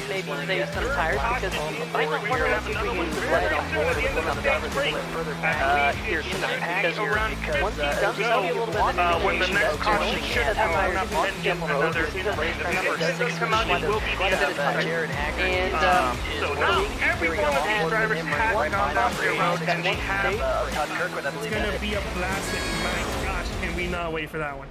maybe they some tires because I might wonder if we can use the blade on board to look up the further back here tonight because once he dumps out a little bit of when the next caution should come out, another six come out, it will be quite a bit of tire. And so now every one of these drivers has gone down the road and we have It's going to be a blast, and my gosh, can we not wait for that one.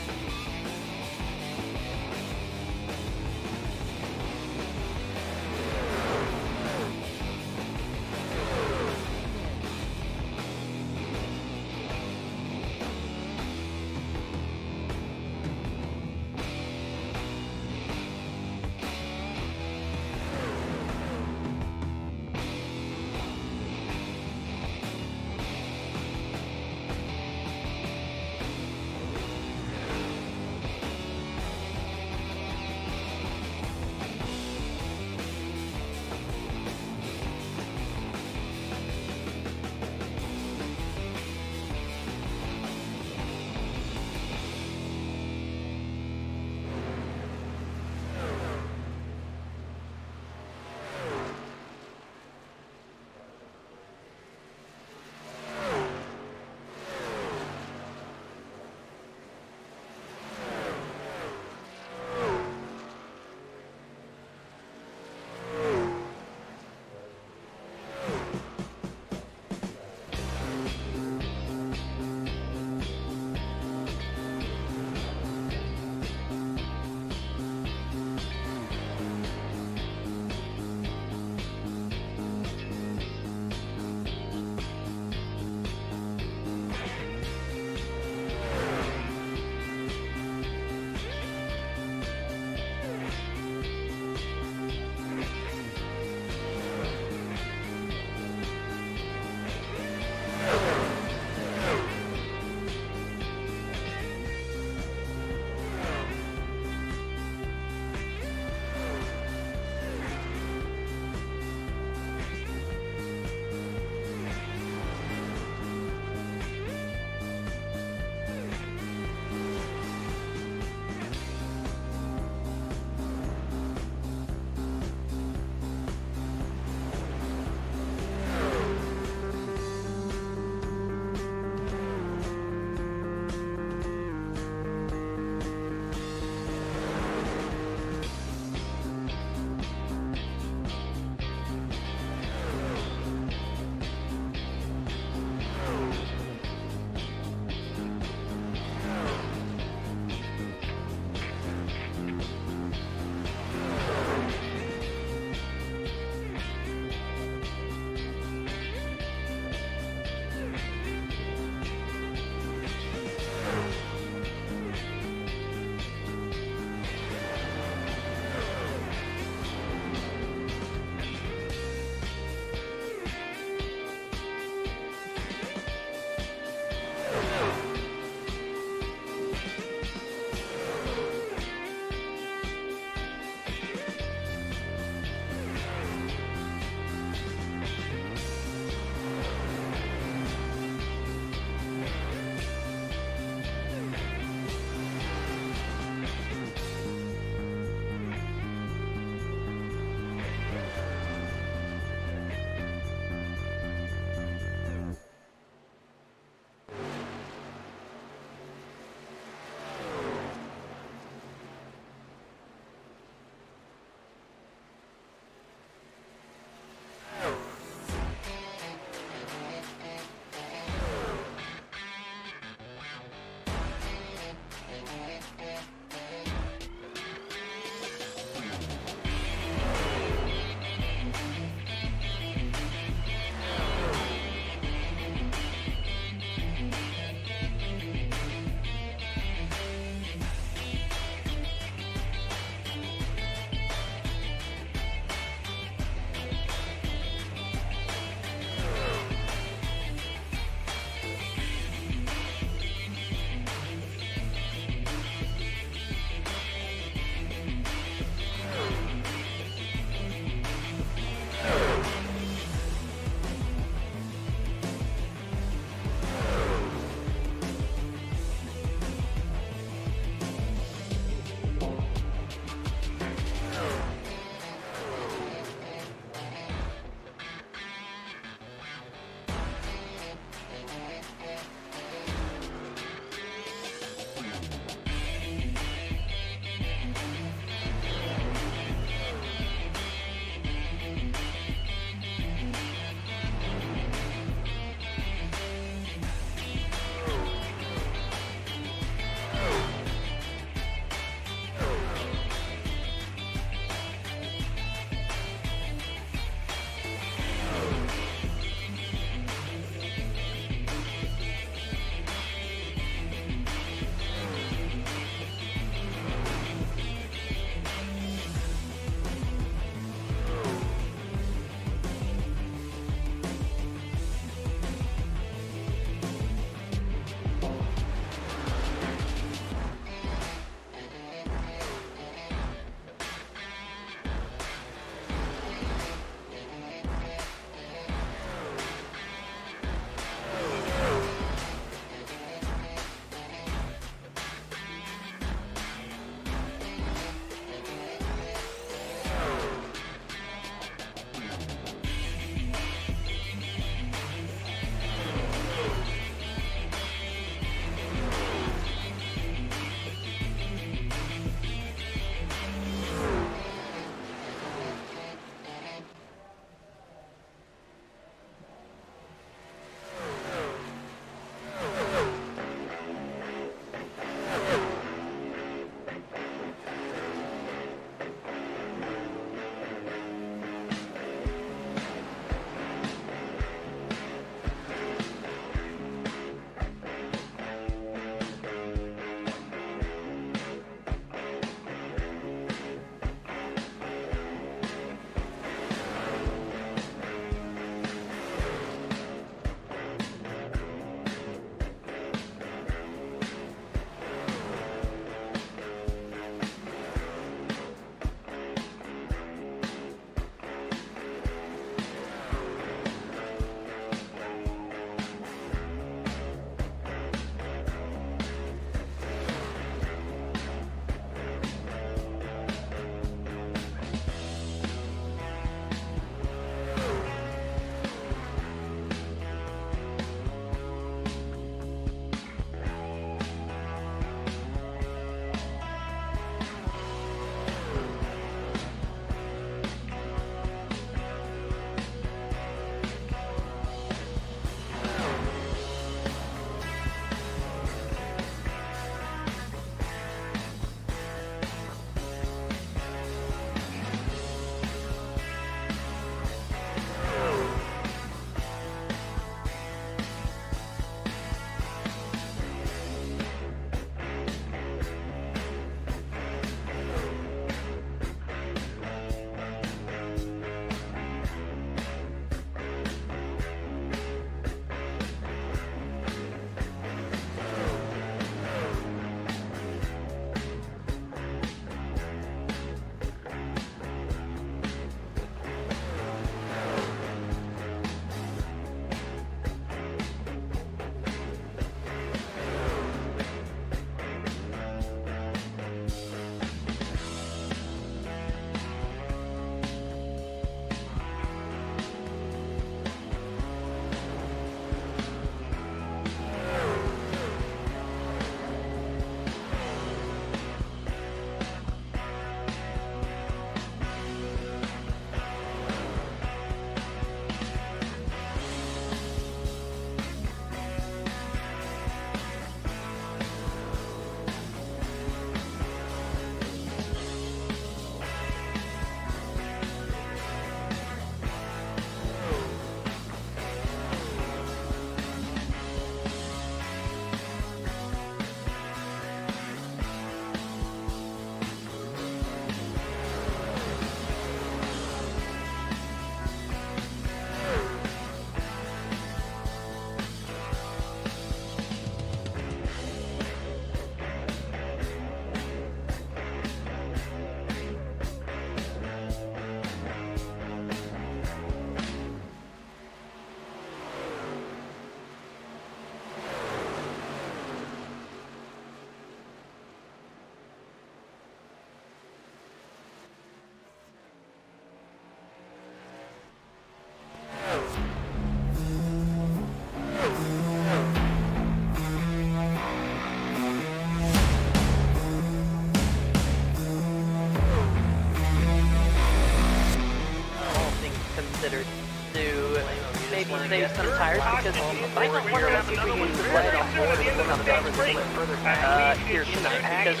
considered to maybe save some tires because I don't wonder if we can let it off board and look on the drivers a little further back here tonight because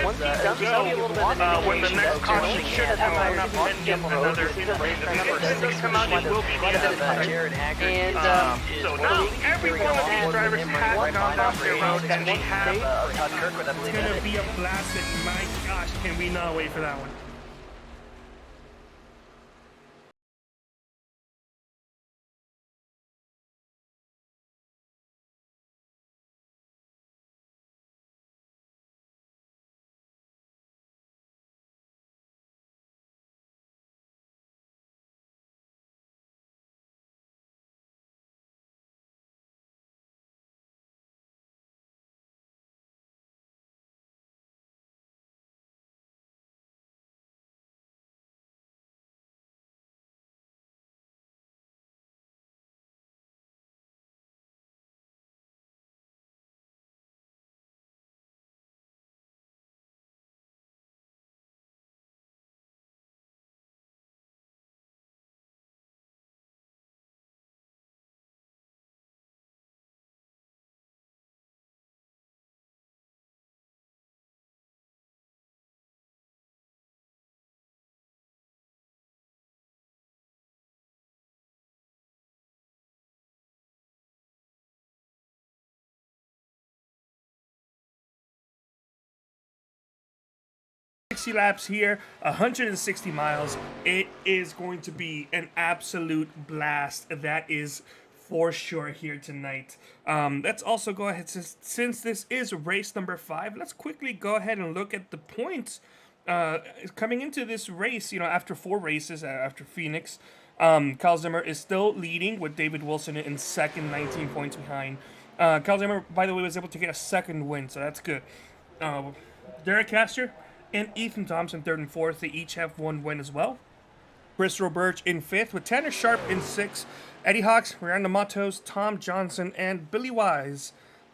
once he's done, there'll be a little bit of an when the next caution should come up in another systems come out, it will be the event. And So now every one of these drivers has gone off their road and they have It's going to be a blast, and my gosh, can we not wait for that one. Laps here, 160 miles. It is going to be an absolute blast. That is for sure here tonight. Let's also go ahead, since this is race number 5, let's quickly go ahead and look at the points coming into this race. You know, after 4 races, after Phoenix, Kyle Zimmer is still leading with David Wilson in second, 19 points behind. Kyle Zimmer, by the way, was able to get a second win, so that's good. Derek Castor and Ethan Thompson, 3rd and 4th. They each have 1 win as well. Chris Roberge in 5th, with Tanner Sharp in 6th. Eddie Hawks, Miranda Matos, Tom Johnson, and Billy Wise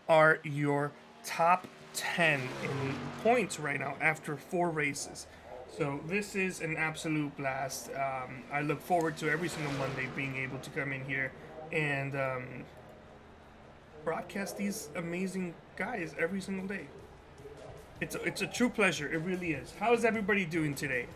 are your top 10 in points right now after 4 races. So this is an absolute blast. I look forward to every single Monday being able to come in here and broadcast these amazing guys every single day. It's a true pleasure. It really is. How is everybody doing today?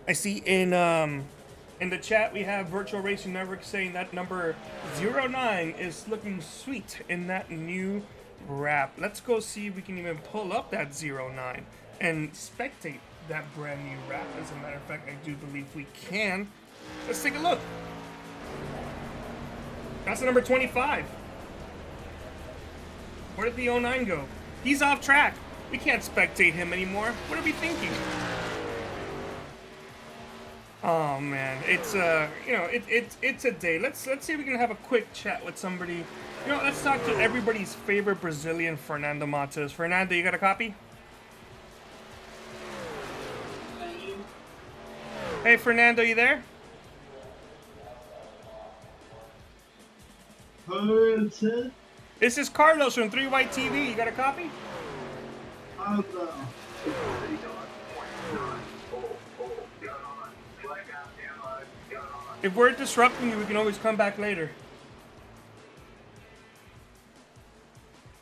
I see in the chat we have Virtual Racing Network saying that number 09 is looking sweet in that new wrap. Let's go see if we can even pull up that 09 and spectate that brand new wrap. As a matter of fact, I do believe we can. Let's take a look. That's the number 25. Where did the 09 go? He's off track. We can't spectate him anymore. What are we thinking? Oh man, it's it's a day. Let's see if we can have a quick chat with somebody. You know, let's talk to everybody's favorite Brazilian, Fernando Matos. Fernando, you got a copy? Hey Fernando, you there? This is Carlos from 3 White TV. You got a copy? If we're disrupting you, we can always come back later.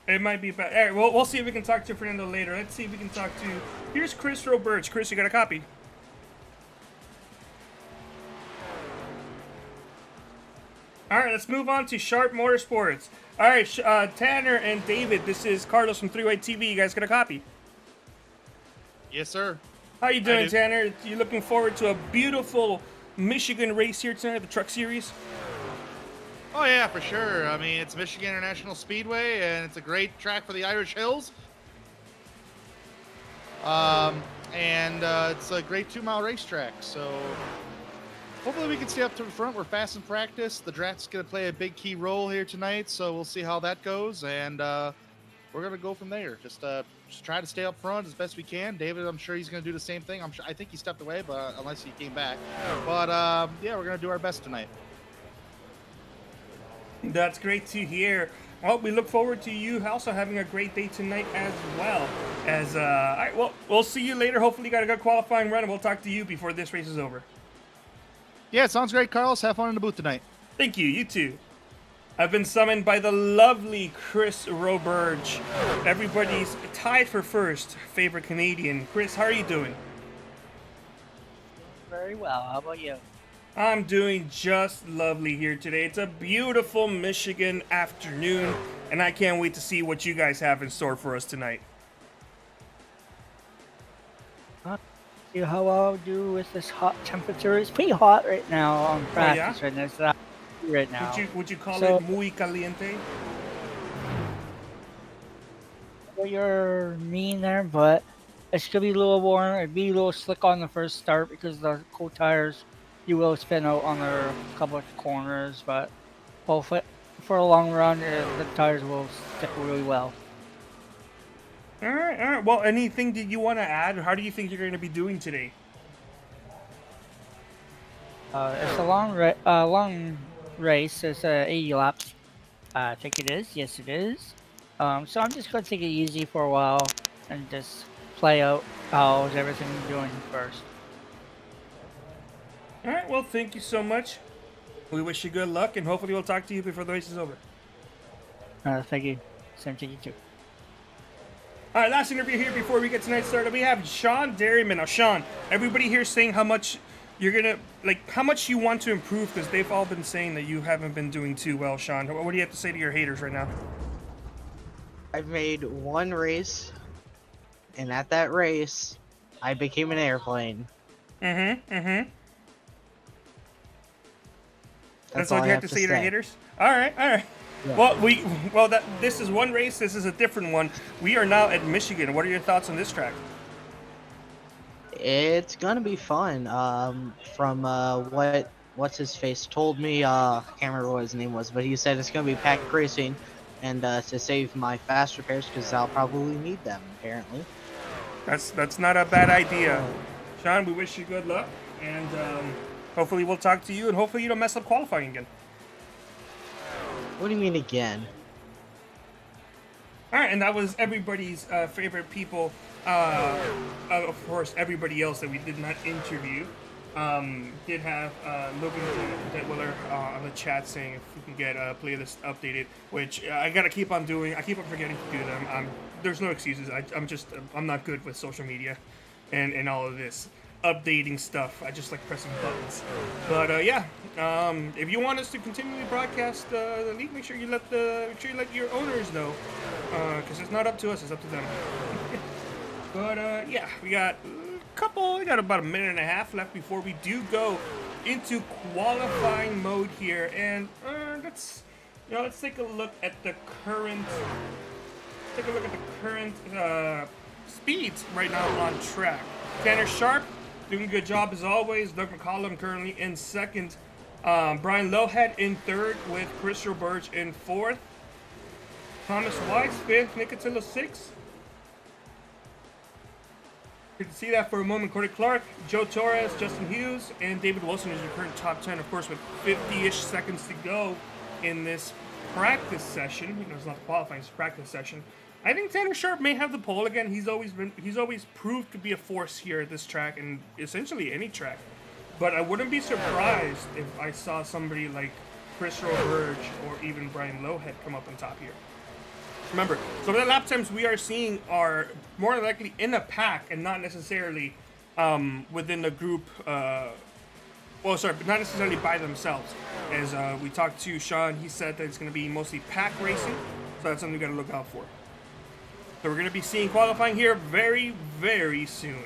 It might be bad. All right, we'll see if we can talk to Fernando later. Let's see if we can talk to... Here's Chris Roberge. Chris, you got a copy? All right, let's move on to Sharp Motorsports. All right, Tanner and David, this is Carlos from 3 White TV. You guys got a copy? Yes, sir. How you doing, Tanner? You looking forward to a beautiful Michigan race here tonight, the Truck Series? Oh, yeah, for sure. I mean, it's Michigan International Speedway, and it's a great track for the Irish Hills. It's a great 2-mile racetrack, so hopefully we can stay up to the front. We're fast in practice. The track's going to play a big key role here tonight, so we'll see how that goes, and we're going to go from there. Just try to stay up front as best we can. David, I'm sure he's going to do the same thing. I think he stepped away, but unless he came back. But, yeah, we're going to do our best tonight. That's great to hear. Well, we look forward to you also having a great day tonight as well. All right, well, we'll see you later. Hopefully you got a good qualifying run, and we'll talk to you before this race is over. Yeah, sounds great, Carlos. Have fun in the booth tonight. Thank you. You too. I've been summoned by the lovely Chris Roberge. Everybody's tied for first favorite Canadian. Chris, how are you doing? Very well. How about you? I'm doing just lovely here today. It's a beautiful Michigan afternoon, and I can't wait to see what you guys have in store for us tonight. See how I'll do with this hot temperature. It's pretty hot right now on practice right now. It's not right now. Would you call So- it muy caliente? Well, you're mean there, but it's gonna be a little warm. It'd be a little slick on the first start because the cold tires, you will spin out on the couple of corners, but hopefully for a long run, the tires will stick really well. All right. Well, anything that you want to add? How do you think you're going to be doing today? It's a long race. It's 80 laps. I think it is. Yes, it is. So I'm just going to take it easy for a while and just play out how's everything doing first. All right. Well, thank you so much. We wish you good luck, and hopefully we'll talk to you before the race is over. Thank you. Same to you too. All right, last interview here before we get tonight started. We have Sean Derryman. Now, Sean, everybody here is saying how much you're gonna how much you want to improve because they've all been saying that you haven't been doing too well, Sean. What do you have to say to your haters right now? I've made one race, and at that race, I became an airplane. That's all all I you have to say to your haters? All right. Yeah. Well, this is one race. This is a different one. We are now at Michigan. What are your thoughts on this track? It's gonna be fun. From what's his face told me, I can't remember what his name was, but he said it's gonna be pack racing, and to save my fast repairs because I'll probably need them apparently. That's not a bad idea, Sean. We wish you good luck, and hopefully we'll talk to you, and hopefully you don't mess up qualifying again. What do you mean again? All right, and that was everybody's favorite people. Of course, everybody else that we did not interview did have Logan Detwiller on the chat saying if we can get a playlist updated, which I gotta keep on doing. I keep on forgetting to do them. There's no excuses. I'm not good with social media and all of this updating stuff. I just like pressing buttons. But if you want us to continually broadcast the league, make sure you let your owners know, because it's not up to us, it's up to them. But we got about a minute and a half left before we do go into qualifying mode here, and let's take a look at the current speeds right now on track. Tanner Sharp doing a good job as always. Doug McCollum currently in second. Brian Lowhead in third with Chris Roberge in fourth. Thomas Weiss fifth. Nick Attillo sixth. You can see that for a moment. Corey Clark, Joe Torres, Justin Hughes, and David Wilson is your current top 10, of course, with 50-ish seconds to go in this practice session. It's not qualifying, it's practice session. I think Tanner Sharp may have the pole again. He's always proved to be a force here at this track and essentially any track. But I wouldn't be surprised if I saw somebody like Chris Roberge or even Brian Lowhead come up on top here. Remember, some of the lap times we are seeing are more likely in a pack and not necessarily within the group. Not necessarily by themselves. As we talked to Sean, he said that it's going to be mostly pack racing, so that's something we got to look out for. So we're going to be seeing qualifying here very, very soon.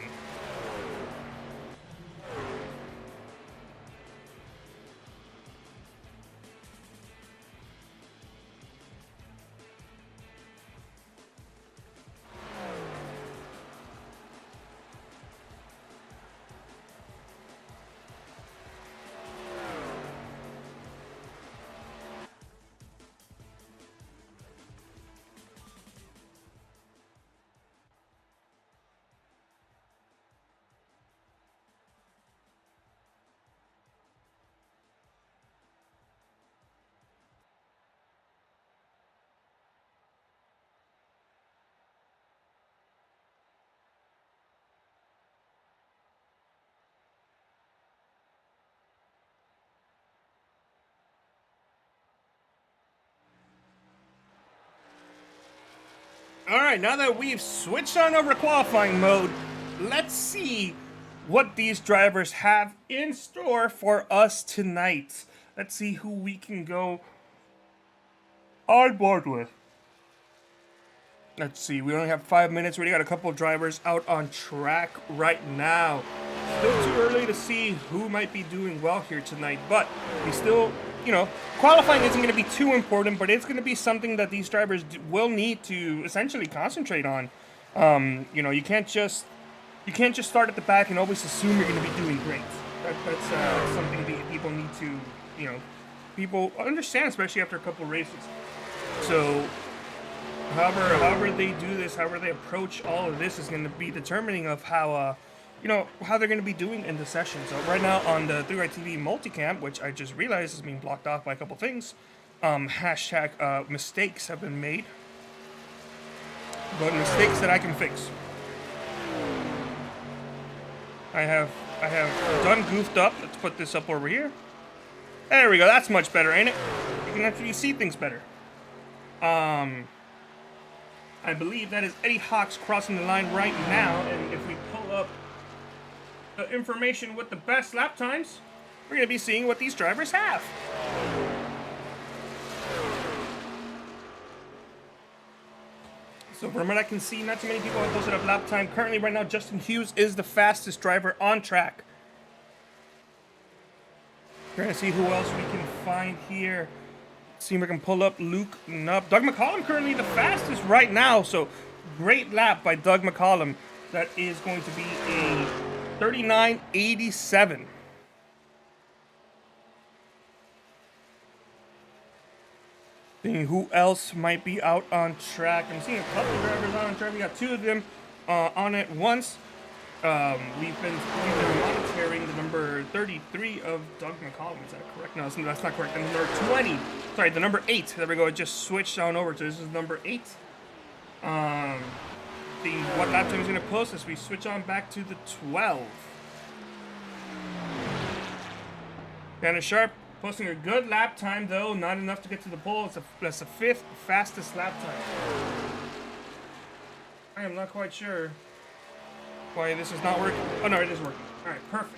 All right, now that we've switched on over to qualifying mode, let's see what these drivers have in store for us tonight. Let's see who we can go on board with. Let's see, we only have 5 minutes. We already got a couple of drivers out on track right now. Still too early to see who might be doing well here tonight, but we still, you know, qualifying isn't going to be too important, but it's going to be something that these drivers will need to essentially concentrate on. You know, you can't just start at the back and always assume you're going to be doing great. That's something that people need to, you know, people understand, especially after a couple of races. So, however they do this, however they approach all of this is going to be determining of how, you know, how they're going to be doing in the session. So right now on the 3TV multicam, which I just realized is being blocked off by a couple things, hashtag mistakes have been made, but mistakes that I can fix. I have done goofed up. Let's put this up over here. There we go. That's much better, ain't it? You can actually see things better. I believe that is Eddie Hawks crossing the line right now, and if we pull up the information with the best lap times, we're going to be seeing what these drivers have. So from what I can see, not too many people have posted up lap time. Currently, right now, Justin Hughes is the fastest driver on track. We're going to see who else we can find here. See if we can pull up Luke Nubb. Doug McCollum currently the fastest right now. So great lap by Doug McCollum. That is going to be a 39.87. Seeing who else might be out on track. I'm seeing a couple of drivers out on track. We got two of them on at once. We've been monitoring the number 33 of Doug McCollum. Is that correct? No, that's not correct. The number 20. Sorry, the number 8. There we go. It just switched on over to this is number 8. Seeing what lap time is going to post as we switch on back to the 12. Tanner Sharp posting a good lap time though, not enough to get to the pole. That's the 5th fastest lap time. I am not quite sure why this is not working. Oh no, it is working. All right, perfect.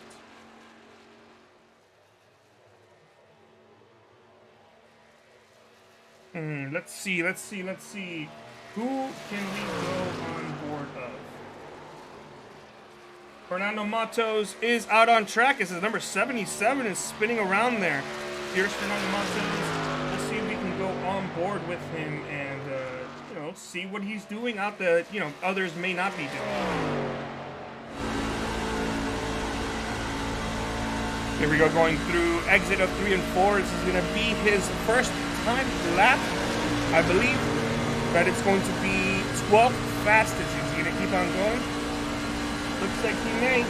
Let's see. Who can we go on board of? Fernando Matos is out on track. This is number 77 is spinning around there. Here's Fernando Matos. Let's see if we can go on board with him and you know, see what he's doing out there. You know, others may not be doing. Here we go, going through exit of 3 and 4. This is going to be his first time lap. I believe that it's going to be 12th fastest. Is he going to keep on going? Looks like he may.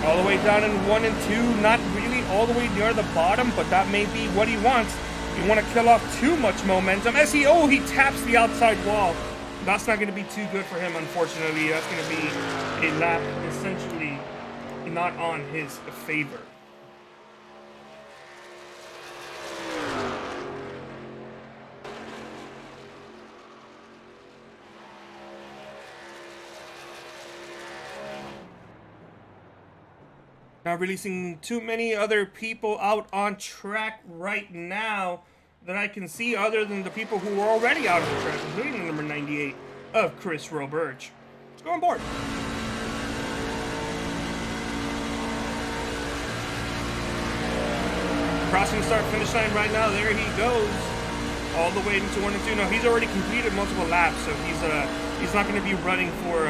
All the way down in 1 and 2. Not really all the way near the bottom, but that may be what he wants. You want to kill off too much momentum. As he taps the outside wall. That's not going to be too good for him, unfortunately. That's going to be a lap essentially not on his favor. Not really seeing too many other people out on track right now that I can see other than the people who were already out on the track, including the number 98 of Chris Roberge. Let's go on board. Crossing the start-finish line right now. There he goes. All the way into 1 and 2. No, he's already completed multiple laps, so he's not going to be running for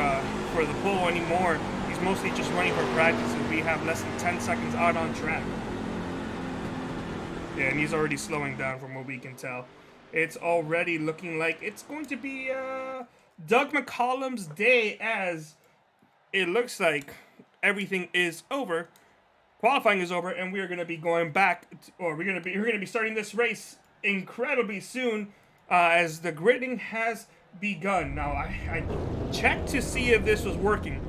the pole anymore. He's mostly just running for practice, and we have less than 10 seconds out on track. Yeah, and he's already slowing down from what we can tell. It's already looking like it's going to be Doug McCollum's day, as it looks like everything is over. Qualifying is over, and we are going to be going back, we're going to be starting this race incredibly soon, as the gridding has begun. Now, I checked to see if this was working.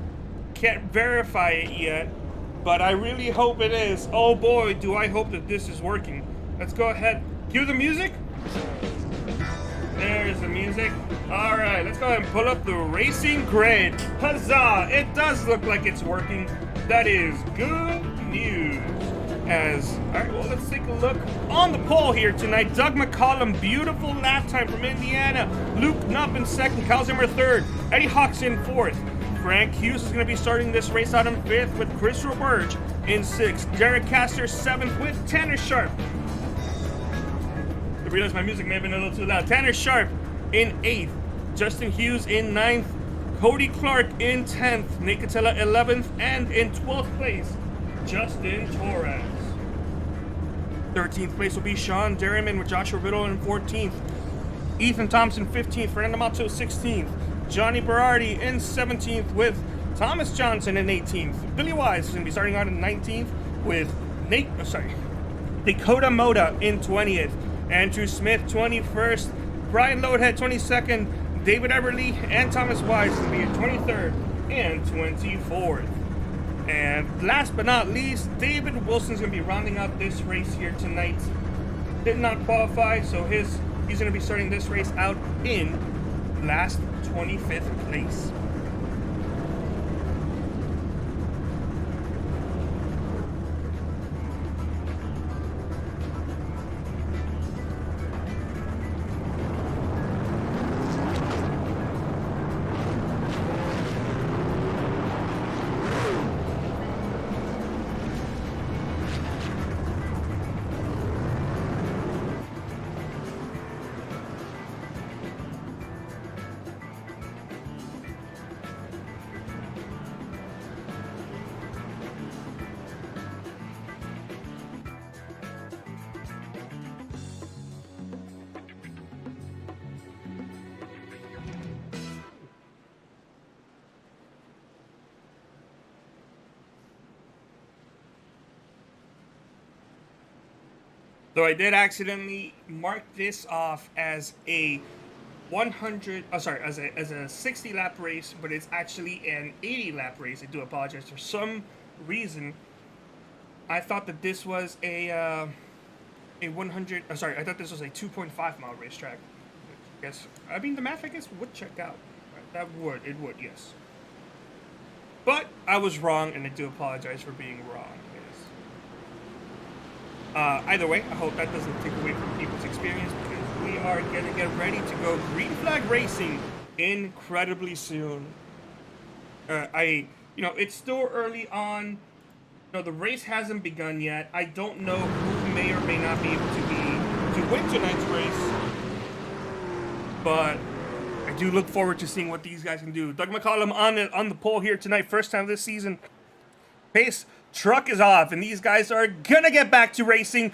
Can't verify it yet, but I really hope it is. Oh boy, do I hope that this is working. Let's go ahead. Cue the music. There's the music. All right, let's go ahead and pull up the racing grid. Huzzah! It does look like it's working. That is good news. All right, well, let's take a look on the pole here tonight. Doug McCollum, beautiful lap time from Indiana. Luke Knupp in second, Kyle Zimmer third, Eddie Hawks in fourth. Frank Hughes is going to be starting this race out in fifth with Chris Roberge in sixth. Derek Castor seventh with Tanner Sharp. I realized my music may have been a little too loud. Tanner Sharp in eighth. Justin Hughes in ninth. Cody Clark in 10th. Nate Catella 11th. And in 12th place, Justin Torres. 13th place will be Sean Derriman with Joshua Riddle in 14th. Ethan Thompson 15th. Fernando Mato 16th. Johnny Berardi in 17th with Thomas Johnson in 18th. Billy Wise is going to be starting out in 19th with Dakota Moda in 20th. Andrew Smith 21st. Brian Lodehead 22nd. David Everly and Thomas Wise is going to be at 23rd and 24th. And last but not least, David Wilson's going to be rounding out this race here tonight. Did not qualify, so he's going to be starting this race out in last 25th place. So I did accidentally mark this off as a 60 lap race, but it's actually an 80 lap race. I do apologize. For some reason, I thought that this was I thought this was a 2.5 mile racetrack. The math, I guess, would check out. It would, yes. But I was wrong, and I do apologize for being wrong. Either way, I hope that doesn't take away from people's experience, because we are going to get ready to go green flag racing incredibly soon. It's still early on. The race hasn't begun yet. I don't know who may or may not be able to win tonight's race, but I do look forward to seeing what these guys can do. Doug McCollum on the pole here tonight, first time this season. Pace truck is off, and these guys are gonna get back to racing.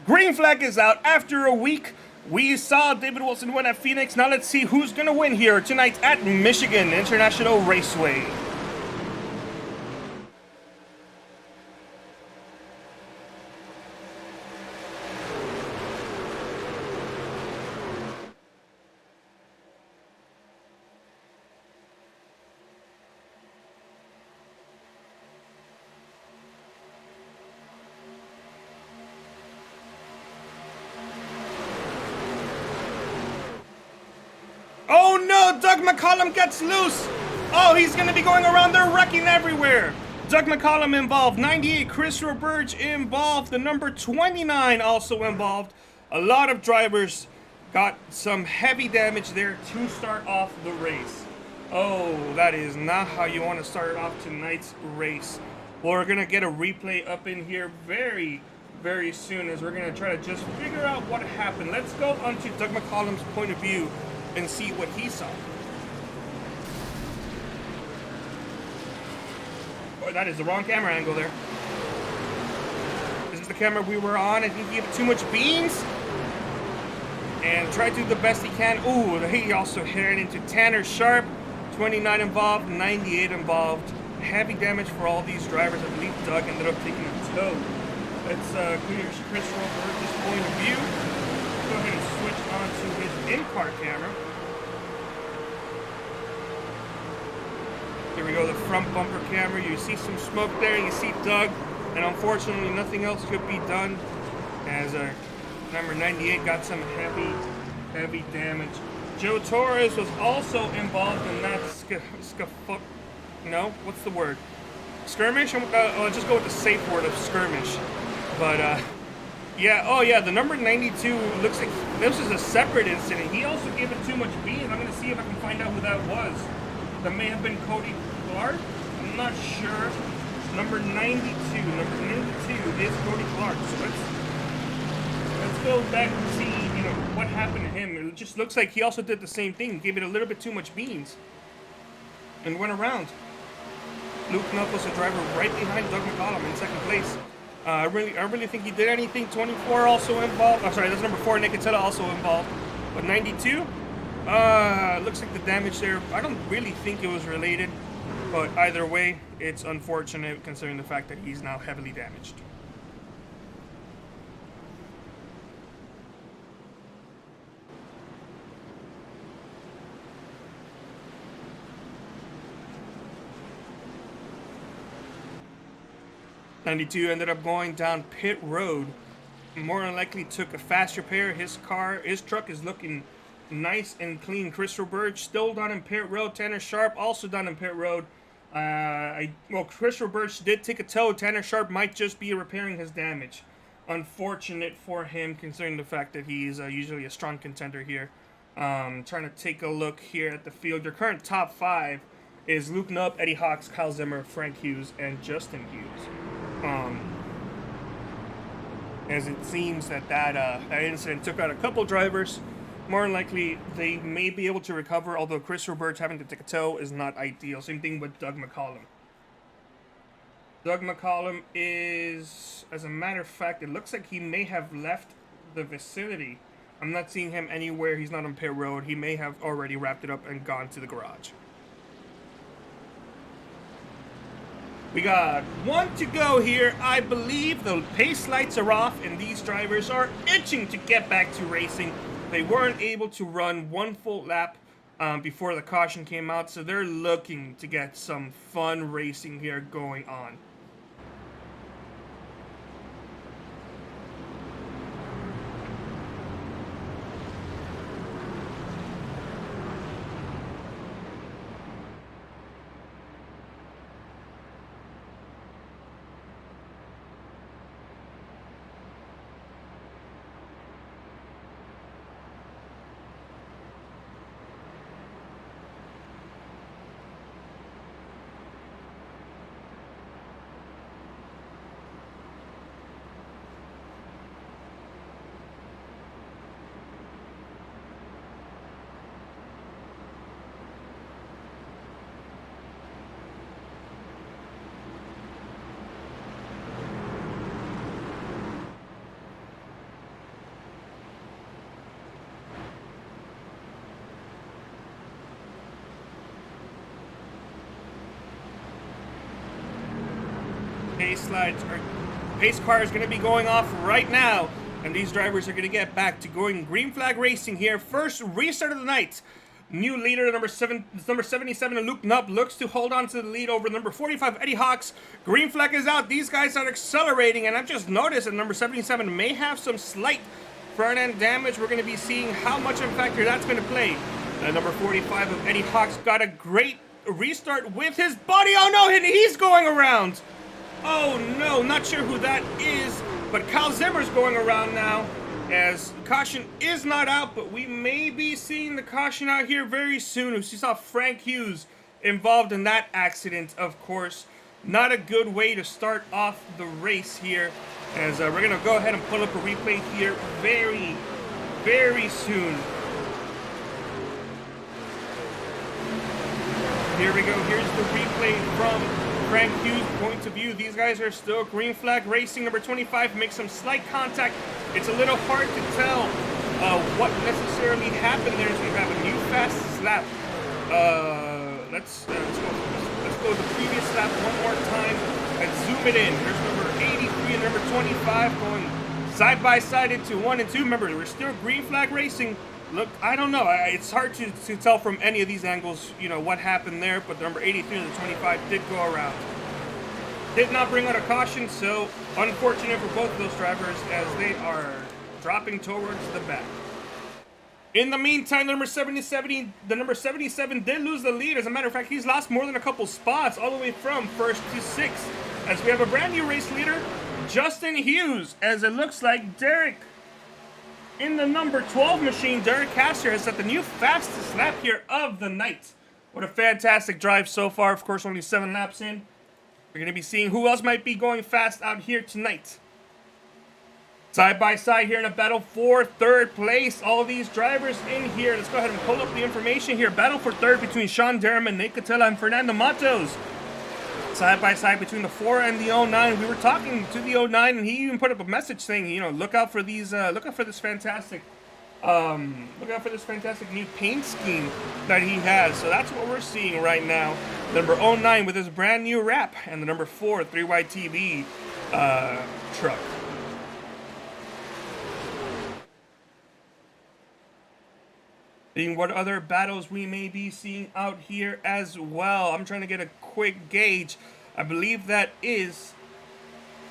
Green flag is out after a week. We saw David Wilson win at Phoenix. Now let's see who's gonna win here tonight at Michigan International Raceway. Oh no, Doug McCollum gets loose. Oh, he's going to be going around there wrecking everywhere. Doug McCollum involved, 98, Chris Roberge involved, the number 29 also involved. A lot of drivers got some heavy damage there to start off the race. Oh, that is not how you want to start off tonight's race. Well, we're going to get a replay up in here very, very soon, as we're going to try to just figure out what happened. Let's go onto Doug McCollum's point of view and see what he saw. Oh, that is the wrong camera angle there. This is the camera we were on. I think he gave it too much beans and tried to do the best he can. Ooh, he also hit it into Tanner Sharp. 29 involved, 98 involved. Heavy damage for all these drivers. I believe Doug ended up taking a tow. Let's clear Chris Roberge's point of view. Go ahead and switch on to his in-car camera. Here we go, the front bumper camera. You see some smoke there, you see Doug, and unfortunately nothing else could be done, as number 98 got some heavy damage. Joe Torres was also involved in that no, what's the word? Skirmish? I'll just go with the safe word of skirmish. But, yeah, oh yeah, the number 92 looks like this is a separate incident. He also gave it too much beans. I'm going to see if I can find out who that was. That may have been Cody Clark. I'm not sure. Number 92 is Cody Clark. So let's go back and see, you know, what happened to him. It just looks like he also did the same thing. Gave it a little bit too much beans. And went around. Luke Knupp was a driver right behind Doug McCollum in second place. I really think he did anything. 24 also involved. Oh, sorry, that's number 4. Nicotella also involved. But 92, looks like the damage there. I don't really think it was related. But either way, it's unfortunate considering the fact that he's now heavily damaged. '92 ended up going down pit road. More than likely took a fast repair. His truck is looking nice and clean. Chris Roberge still done in pit road. Tanner Sharp also done in pit road. Well, Chris Roberge did take a tow. Tanner Sharp might just be repairing his damage. Unfortunate for him considering the fact that he's usually a strong contender here. Trying to take a look here at the field. Your current top 5 is Luke Knupp, Eddie Hawks, Kyle Zimmer, Frank Hughes, and Justin Hughes. As it seems that incident took out a couple drivers. More than likely, they may be able to recover, although Chris Roberge having to take a tow is not ideal. Same thing with Doug McCollum. Doug McCollum is, as a matter of fact, it looks like he may have left the vicinity. I'm not seeing him anywhere. He's not on pit road. He may have already wrapped it up and gone to the garage. We got 1 to go here. I believe the pace lights are off and these drivers are itching to get back to racing. They weren't able to run 1 full lap before the caution came out, so they're looking to get some fun racing here going on. Pace car is going to be going off right now, and these drivers are going to get back to going green flag racing here. First restart of the night. New leader, number 77, Luke Knupp, looks to hold on to the lead over number 45, Eddie Hawks. Green flag is out. These guys are accelerating, and I've just noticed that number 77 may have some slight front end damage. We're going to be seeing how much of a factor that's going to play. Number 45 of Eddie Hawks got a great restart with his body. Oh no, and he's going around. Oh no, not sure who that is, but Kyle Zimmer's going around now as caution is not out, but we may be seeing the caution out here very soon. We saw Frank Hughes involved in that accident, of course. Not a good way to start off the race here, as we're going to go ahead and pull up a replay here very, very soon. Here we go. Here's the replay from Frank Hughes' point of view. These guys are still green flag racing. Number 25 makes some slight contact. It's a little hard to tell what necessarily happened there as we have a new fast lap. Let's go the previous lap one more time and zoom it in. There's number 83 and number 25 going side by side into 1 and 2. Remember, we're still green flag racing. Look, I don't know. It's hard to tell from any of these angles, you know, what happened there. But the number 83 and the 25 did go around. Did not bring out a caution, so unfortunate for both of those drivers as they are dropping towards the back. In the meantime, the number 77 did lose the lead. As a matter of fact, he's lost more than a couple spots, all the way from first to sixth. As we have a brand new race leader, Justin Hughes, as it looks like Derek in the number 12 machine, Derek Castor, has set the new fastest lap here of the night. What a fantastic drive so far. Of course, only 7 laps in. We're going to be seeing who else might be going fast out here tonight. Side by side here in a battle for third place. All of these drivers in here. Let's go ahead and pull up the information here. Battle for third between Sean Derriman, Nate Catella, and Fernando Matos. Side by side between the 4 and the 09. We were talking to the 09, and he even put up a message saying, you know, look out for these, look out for this fantastic new paint scheme that he has. So that's what we're seeing right now. The number 09 with his brand new wrap, and the number 4 3YTV truck. Seeing what other battles we may be seeing out here as well. I'm trying to get a quick gauge. I believe that is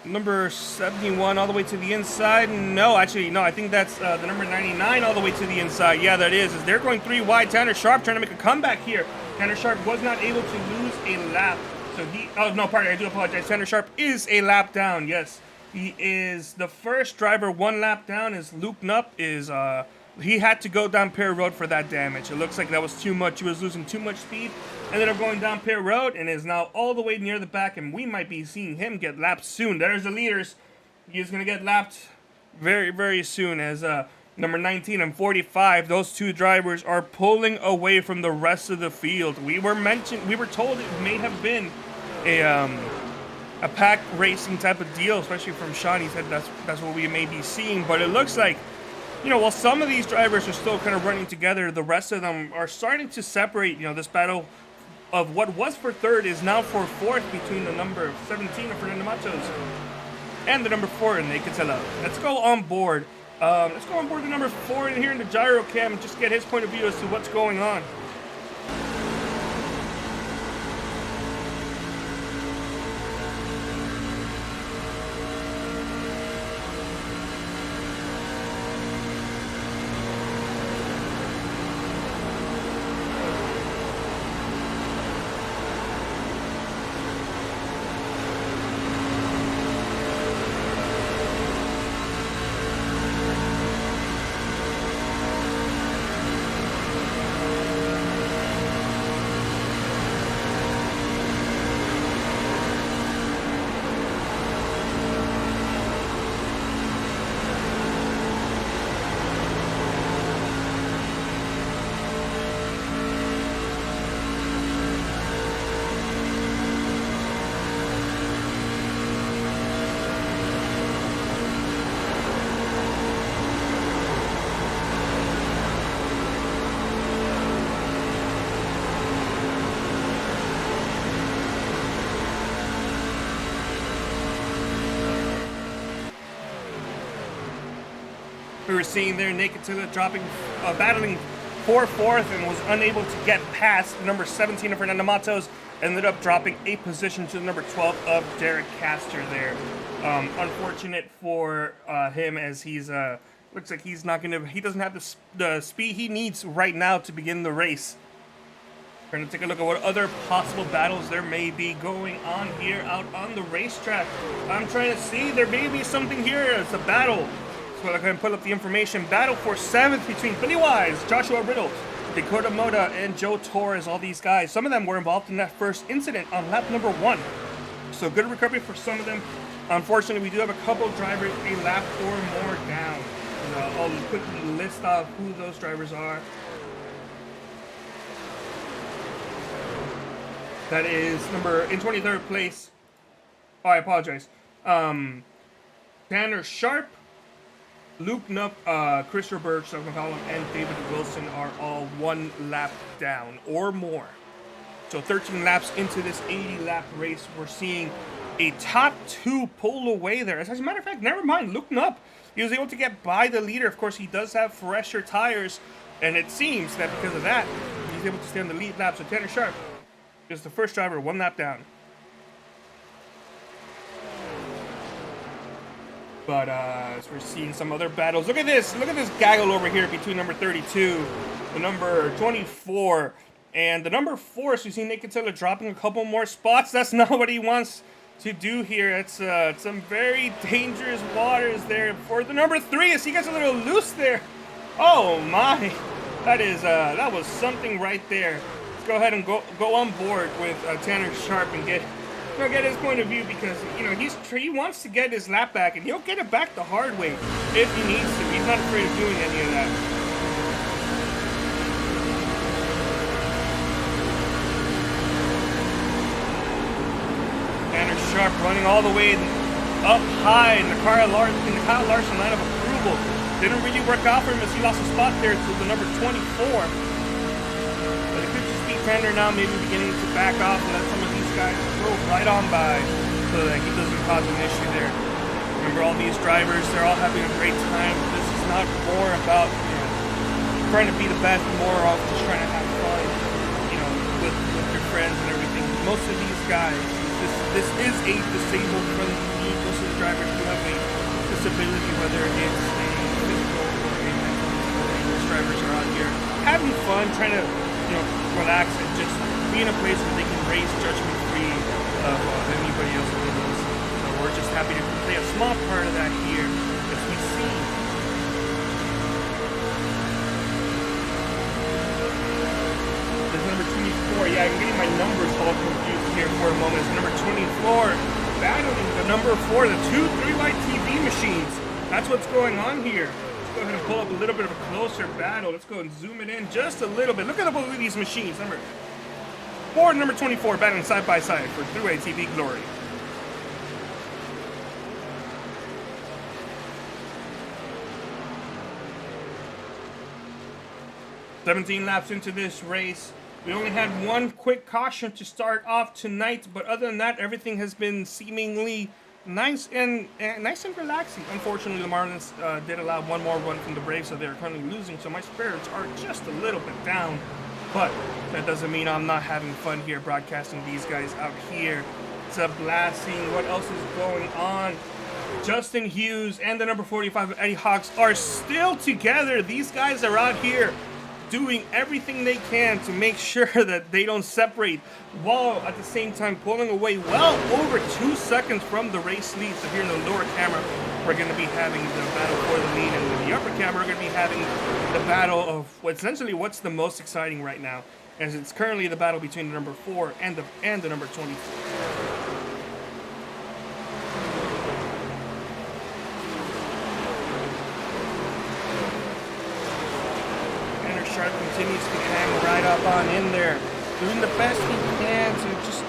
number 71 all the way to the inside. No, actually, no. I think that's the number 99 all the way to the inside. Yeah, that is. As they're going 3 wide. Tanner Sharp trying to make a comeback here. Tanner Sharp was not able to lose a lap. So he... Oh, no, pardon. I do apologize. Tanner Sharp is a lap down. Yes, he is the first driver 1 lap down. Is Luke Nupp is... He had to go down Pear Road for that damage. It looks like that was too much. He was losing too much speed. Ended up going down Pear Road and is now all the way near the back. And we might be seeing him get lapped soon. There's the leaders. He is going to get lapped very, very soon. As number 19 and 45, those 2 drivers are pulling away from the rest of the field. We were told it may have been a pack racing type of deal, especially from Sean. He said that's what we may be seeing. But it looks like, you know, while some of these drivers are still kind of running together, the rest of them are starting to separate. You know, this battle of what was for third is now for fourth between the number 17 of Fernando Matos and the number 4 in Nate Catella. Let's go on board. Let's go on board the number 4 in here in the gyro cam and just get his point of view as to what's going on. We were seeing there Nate Catella battling for fourth and was unable to get past the number 17 of Fernando Matos. Ended up dropping a position to the number 12 of Derek Castor there. Unfortunate for him, as he's looks like he doesn't have the speed he needs right now to begin the race. We're going to take a look at what other possible battles there may be going on here out on the racetrack. I'm trying to see, there may be something here. It's a battle. So I'm going to pull up the information. Battle for 7th between Pennywise, Joshua Riddle, Dakota Moda, and Joe Torres. All these guys. Some of them were involved in that first incident on lap number 1. So good recovery for some of them. Unfortunately, we do have a couple drivers a lap or more down. I'll quickly list off who those drivers are. That is in 23rd place. Oh, I apologize. Tanner Sharp, Luke Nupp, Christopher Birch, Doug McCollum, and David Wilson are all 1 lap down or more. So 13 laps into this 80-lap race, we're seeing a top 2 pull away there. As a matter of fact, never mind, Luke Nupp. He was able to get by the leader. Of course, he does have fresher tires, and it seems that because of that, he's able to stay on the lead lap. So Tanner Sharp is the first driver 1 lap down. But as we're seeing some other battles, look at this gaggle over here between number 32, the number 24, and the number 4. So you see Nick Catilla dropping a couple more spots. That's not what he wants to do here. It's some very dangerous waters there for the number 3 as he gets a little loose there. Oh my, that was something right there. Let's go ahead and go on board with Tanner Sharp and get his point of view, because he wants to get his lap back, and he'll get it back the hard way if he needs to. He's not afraid of doing any of that. Tanner Sharp running all the way up high in the Kyle Larson line of approval. Didn't really work out for him as he lost a spot there to the number 24. But it could just be Tanner now maybe beginning to back off and let some of these guys go right on by so that he doesn't cause an issue there. Remember, all these drivers, they're all having a great time. This is not more about trying to be the best, more of just trying to have fun, with your friends and everything. Most of these guys, this is a disabled friendly league. Most of the drivers do have a disability, whether it's a physical or a mental disability. Most drivers are out here having fun, trying to relax and just be in a place where they can race judgment free of anybody else in this. So we're just happy to play a small part of that here as we see. There's number 24. Yeah, I'm getting my numbers all confused here for a moment. It's number 24 battling the number 4, the 2 3-wide TV machines. That's what's going on here. Let's go ahead and pull up a little bit of a closer battle. Let's go and zoom it in just a little bit. Look at both of these machines. Number 4 and number 24 battling side by side for 3-way TV glory. "17 laps into this race. We only had one quick caution to start off tonight, but other than that, everything has been seemingly nice and relaxing. Unfortunately, the Marlins did allow one more run from the Braves, so they're currently losing, so my spirits are just a little bit down. But that doesn't mean I'm not having fun here broadcasting these guys out here. It's a blast seeing what else is going on. Justin Hughes and the number 45 Eddie Hawks are still together. These guys are out here doing everything they can to make sure that they don't separate, while at the same time pulling away well over 2 seconds from the race lead. So here in the lower camera, we're going to be having the battle for the lead, and in the upper camera, we're going to be having the battle of essentially what's the most exciting right now, as it's currently the battle between the number 4 and the number 24. Sharp continues to hang right up on in there, doing the best he can to just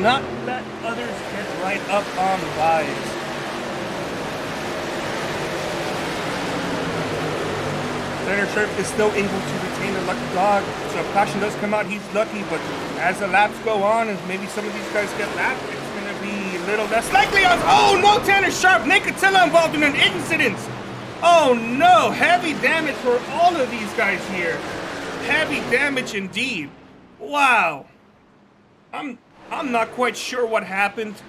not let others get right up on Guyz. Tanner Sharp is still able to retain the lucky dog, so if caution does come out, he's lucky, but as the laps go on, and maybe some of these guys get lapped, it's going to be a little less likely. Oh no, Tanner Sharp, Nick Catilla involved in an incident. Oh no, heavy damage for all of these guys here. Heavy damage indeed. Wow. I'm not quite sure what happened,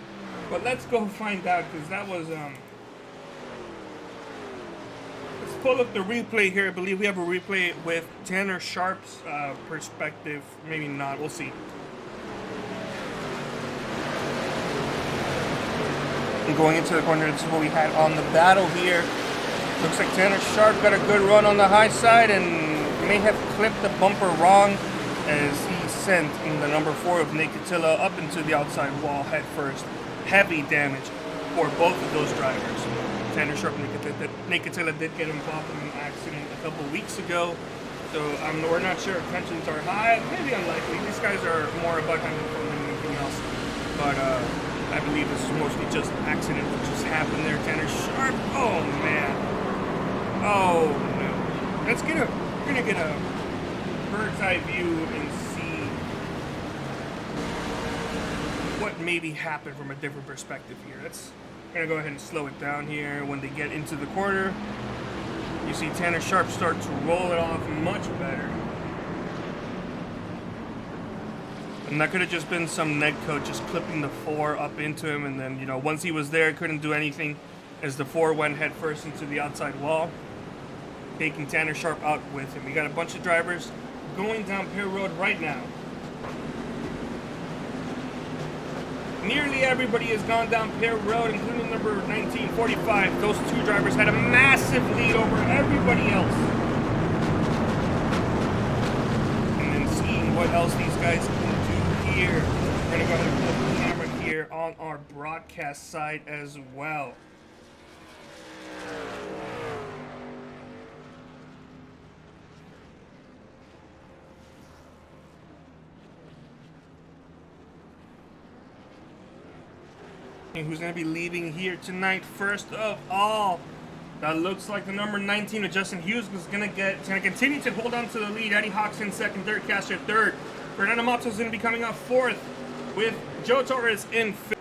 but let's go find out, because that was let's pull up the replay here. I believe we have a replay with Tanner Sharp's perspective. Maybe not, we'll see. And going into the corner, this is what we had on the battle here. Looks like Tanner Sharp got a good run on the high side and may have clipped the bumper wrong as he sent in the number 4 of Nick Catilla up into the outside wall head first. Heavy damage for both of those drivers. Tanner Sharp and Nick Catilla did get involved in an accident a couple weeks ago, so we're not sure if tensions are high. Maybe unlikely. These guys are more about having fun than anything else. But I believe this is mostly just an accident that just happened there. Tanner Sharp. Oh man. Oh no. We're gonna get a bird's eye view and see what maybe happened from a different perspective here. We're gonna go ahead and slow it down here. When they get into the corner, you see Tanner Sharp start to roll it off much better. And that could have just been some neck coat just clipping the 4 up into him, and then once he was there, couldn't do anything. as the 4 went head first into the outside wall, taking Tanner Sharp out with him. We got a bunch of drivers going down Pier Road right now. Nearly everybody has gone down Pier Road, including number 1945. Those 2 drivers had a massive lead over everybody else. And then seeing what else these guys can do here. We're going to go ahead and put the camera here on our broadcast side as well. Who's going to be leading here tonight? First of all, that looks like the number 19 of Justin Hughes is going to continue to hold on to the lead. Eddie Hawks in second, third, Castro third. Fernando Matos is going to be coming up fourth, with Joe Torres in fifth.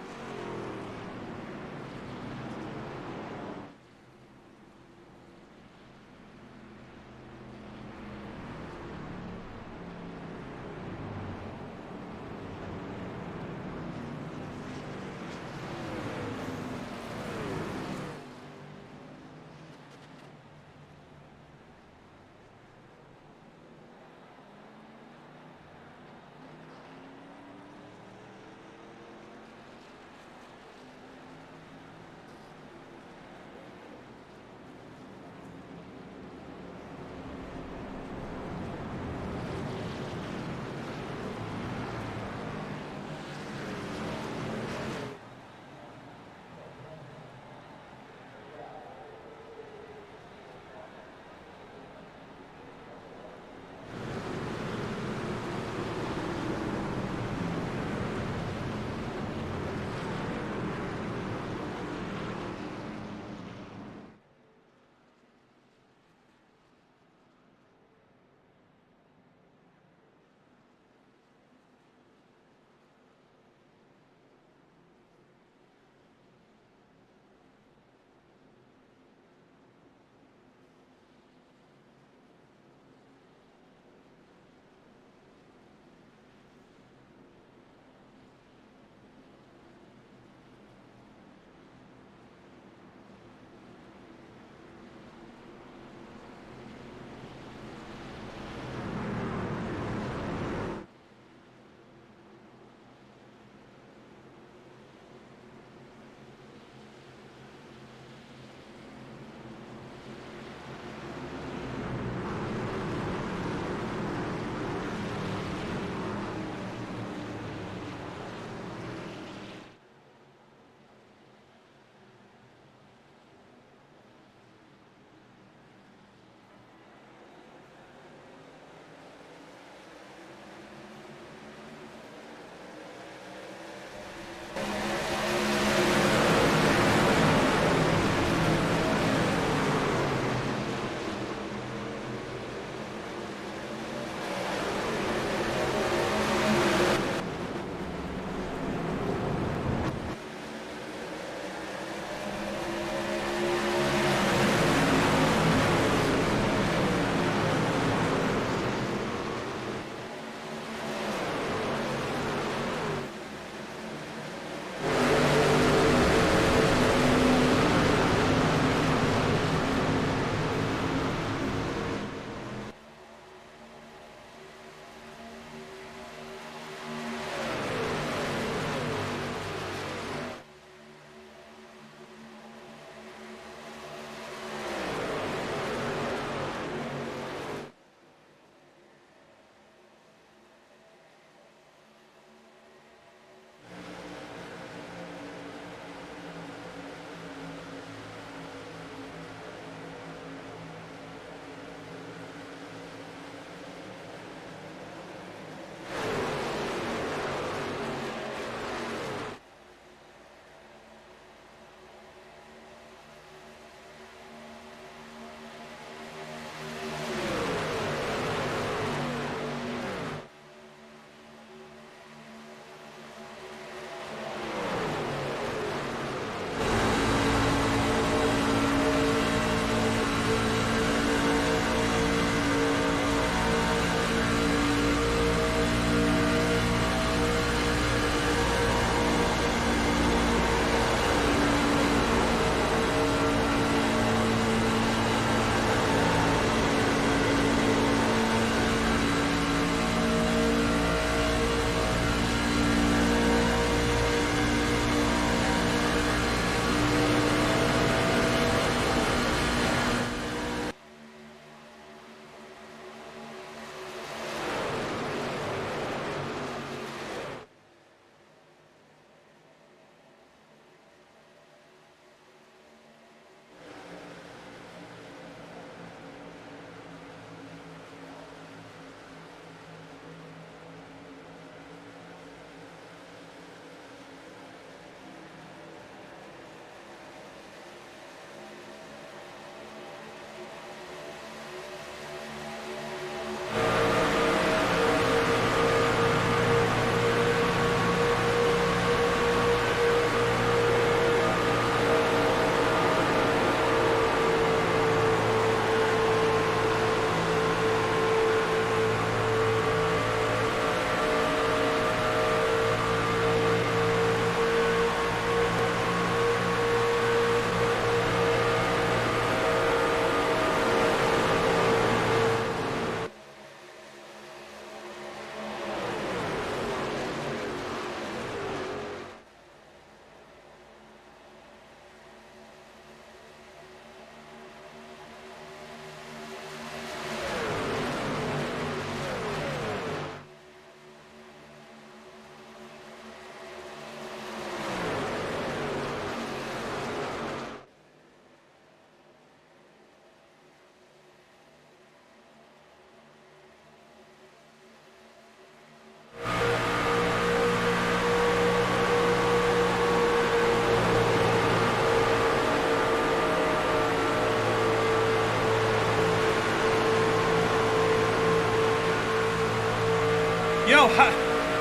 Yo,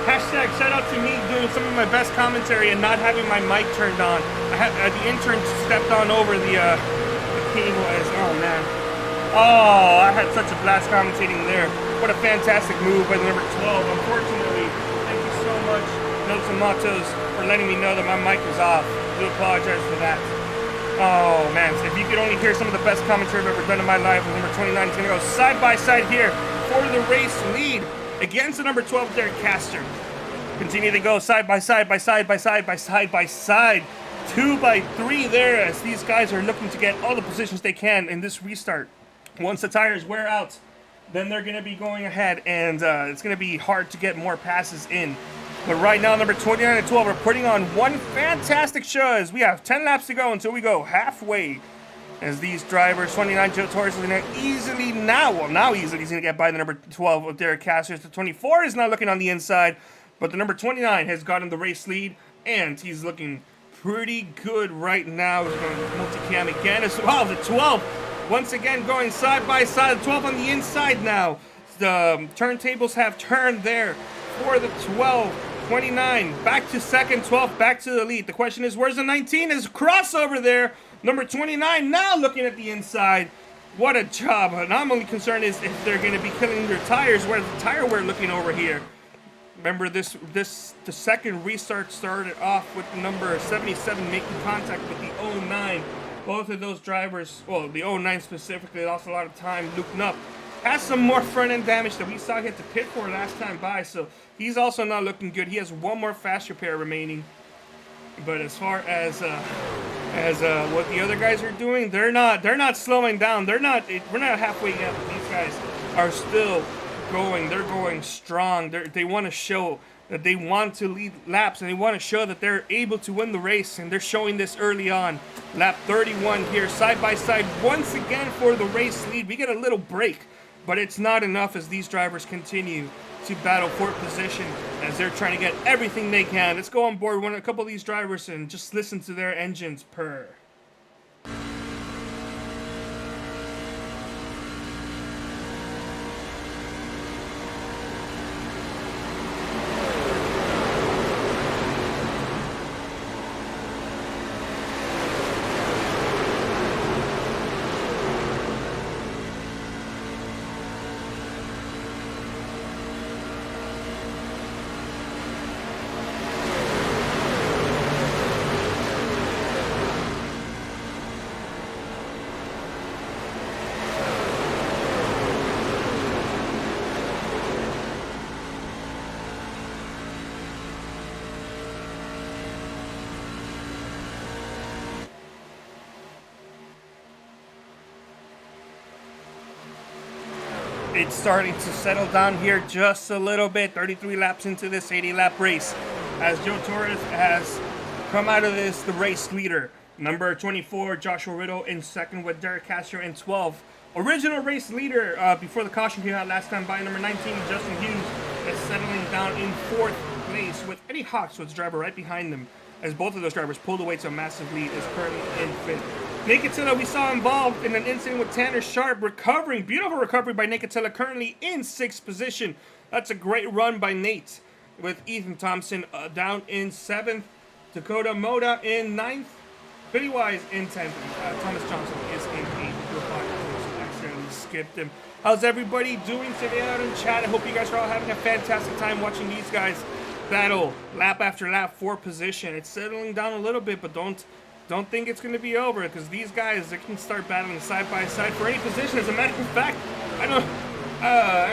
hashtag shout out to me doing some of my best commentary and not having my mic turned on. The intern stepped on over the cable as, oh man. Oh, I had such a blast commentating there. What a fantastic move by the number 12. Unfortunately, thank you so much, Notes and Mottos, for letting me know that my mic was off. I do apologize for that. Oh man, if you could only hear some of the best commentary I've ever done in my life, with number 29 is going to go side by side here for the race lead against the number 12, Derek Castor. Continue to go side by side by side by side by side by side. 2 by 3 there as these guys are looking to get all the positions they can in this restart. Once the tires wear out, then they're going to be going ahead and it's going to be hard to get more passes in. But right now, number 29 and 12 are putting on one fantastic show as we have 10 laps to go until we go halfway. As these drivers, 29 Joe Torres is going to easily now easily he's going to get by the number 12 of Derek Castor. The 24 is now looking on the inside, but the number 29 has gotten the race lead, and he's looking pretty good right now. He's going multicam again as well. The 12 once again going side by side. The 12 on the inside now. The turntables have turned there for the 12. 29 back to second, 12 back to the lead. The question is, where's the 19? Is crossover there. Number 29 now looking at the inside. What a job. And I'm only concerned is if they're going to be killing their tires. Where's the tire wear looking over here? Remember the second restart started off with the number 77 making contact with the 09. Both of those drivers, well, the 09 specifically, lost a lot of time. Luke Nupp has some more front end damage that we saw hit the pit for last time by, so he's also not looking good. He has one more fast repair remaining. But as far as what the other guys are doing, they're not slowing down. We're not halfway yet. These guys are still going. They're going strong. They want to show that they want to lead laps, and they want to show that they're able to win the race, and they're showing this early on. Lap 31 here, side by side once again for the race lead. We get a little break, but it's not enough as these drivers continue to battle for position as they're trying to get everything they can. Let's go on board a couple of these drivers and just listen to their engines purr. It's starting to settle down here just a little bit. 33 laps into this 80-lap race as Joe Torres has come out of this the race leader. Number 24, Joshua Riddle in second with Derek Castor in 12. Original race leader before the caution came out last time by number 19, Justin Hughes, is settling down in fourth place with Eddie Hawkswood's driver right behind them as both of those drivers pulled away to a massive lead, is currently in fifth. Nicotilla we saw involved in an incident with Tanner Sharp, recovering. Beautiful recovery by Nicotilla, currently in sixth position. That's a great run by Nate with Ethan Thompson down in seventh. Dakota Moda in ninth. Billy Wise in 10th. Thomas Johnson is in 8th. Accidentally skipped him. How's everybody doing today out in chat? I hope you guys are all having a fantastic time watching these guys battle lap after lap for position. It's settling down a little bit, but don't think it's going to be over because these guys, they can start battling side by side for any position. As a matter of fact, I don't.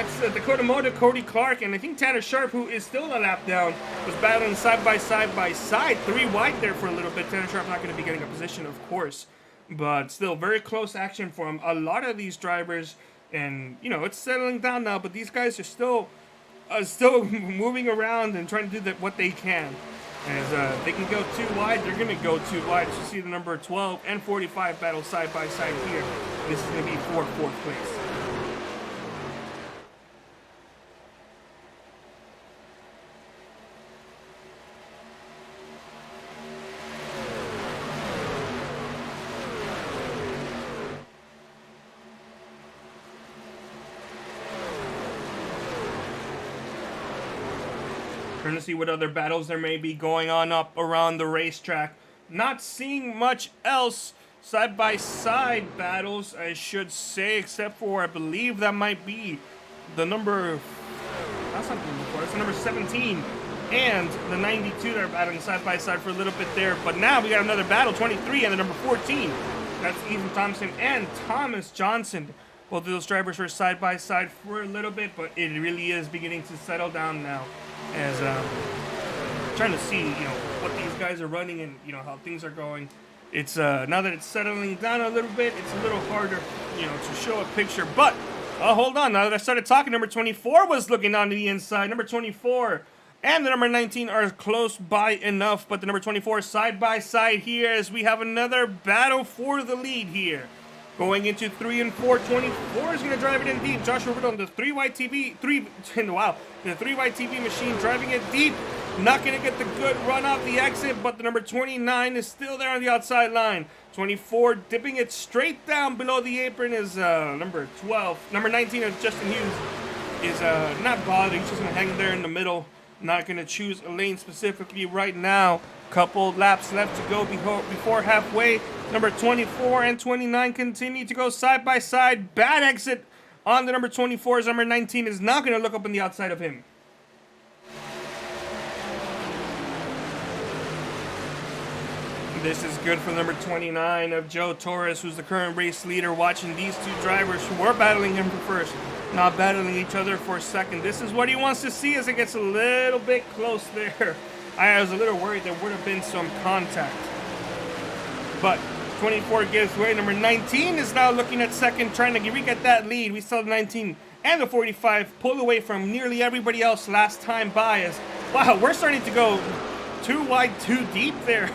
It's Dakota Moda, Cody Clark, and I think Tanner Sharp, who is still a lap down, was battling side by side by side. 3 wide there for a little bit. Tanner Sharp not going to be getting a position, of course, but still very close action for him. A lot of these drivers, and you know, it's settling down now, but these guys are still moving around and trying to do what they can. As they can go 2 wide, they're going to go 2 wide. You see the number 12 and 45 battle side by side here. This is going to be for 4th place. Trying to see what other battles there may be going on up around the racetrack. Not seeing much else. Side-by-side battles, I should say, except for, I believe that might be the number... That's not the number 4, that's the number 17. And the 92 that are battling side-by-side for a little bit there. But now we got another battle, 23 and the number 14. That's Ethan Thompson and Thomas Johnson. Both of those drivers were side-by-side for a little bit, but it really is beginning to settle down now. As trying to see, what these guys are running and, how things are going. It's now that it's settling down a little bit, it's a little harder, to show a picture. But hold on, now that I started talking, number 24 was looking on the inside. Number 24 and the number 19 are close by enough, but the number 24 side by side here as we have another battle for the lead here. Going into 3 and 4, 24 is going to drive it in deep. Joshua Riddle on the 3YTV machine driving it deep. Not going to get the good run off the exit, but the number 29 is still there on the outside line. 24 dipping it straight down below the apron is number 12. Number 19 is Justin Hughes is not bothered. He's just going to hang there in the middle. Not going to choose a lane specifically right now. Couple laps left to go before halfway. Number 24 and 29 continue to go side by side. Bad exit on the number 24 as number 19 is not going to look up on the outside of him. This is good for number 29 of Joe Torres, who's the current race leader, watching these two drivers who were battling him for first, not battling each other for second. This is what he wants to see as it gets a little bit close there. I was a little worried there would have been some contact. But 24 gives way. Number 19 is now looking at second, trying to re-get that lead. We saw the 19 and the 45 pull away from nearly everybody else last time by. As, wow, we're starting to go too wide, too deep there.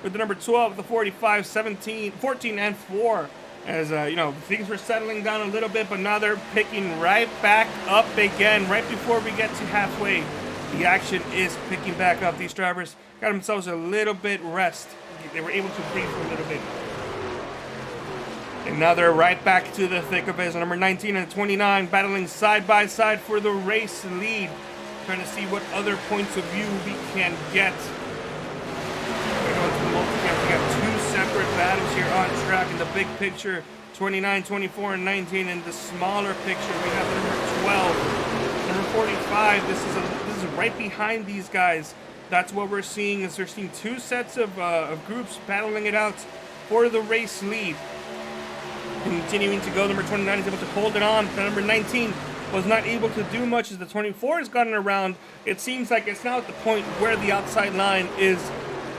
With the number 12, the 45, 17, 14, and 4. As, things were settling down a little bit, but now they're picking right back up again. Right before we get to halfway, the action is picking back up. These drivers got themselves a little bit rest. They were able to breathe for a little bit. And now they're right back to the thick of it. Number 19 and 29 battling side by side for the race lead. Trying to see what other points of view we can get. We got two separate battles here on track. In the big picture, 29, 24, and 19. In the smaller picture, we have the number 12, number 45. This is right behind these guys. That's what we're seeing. Is we're seeing two sets of groups battling it out for the race lead. Continuing to go, number 29 is able to hold it on. The number 19 was not able to do much as the 24 has gotten around. It seems like it's now at the point where the outside line is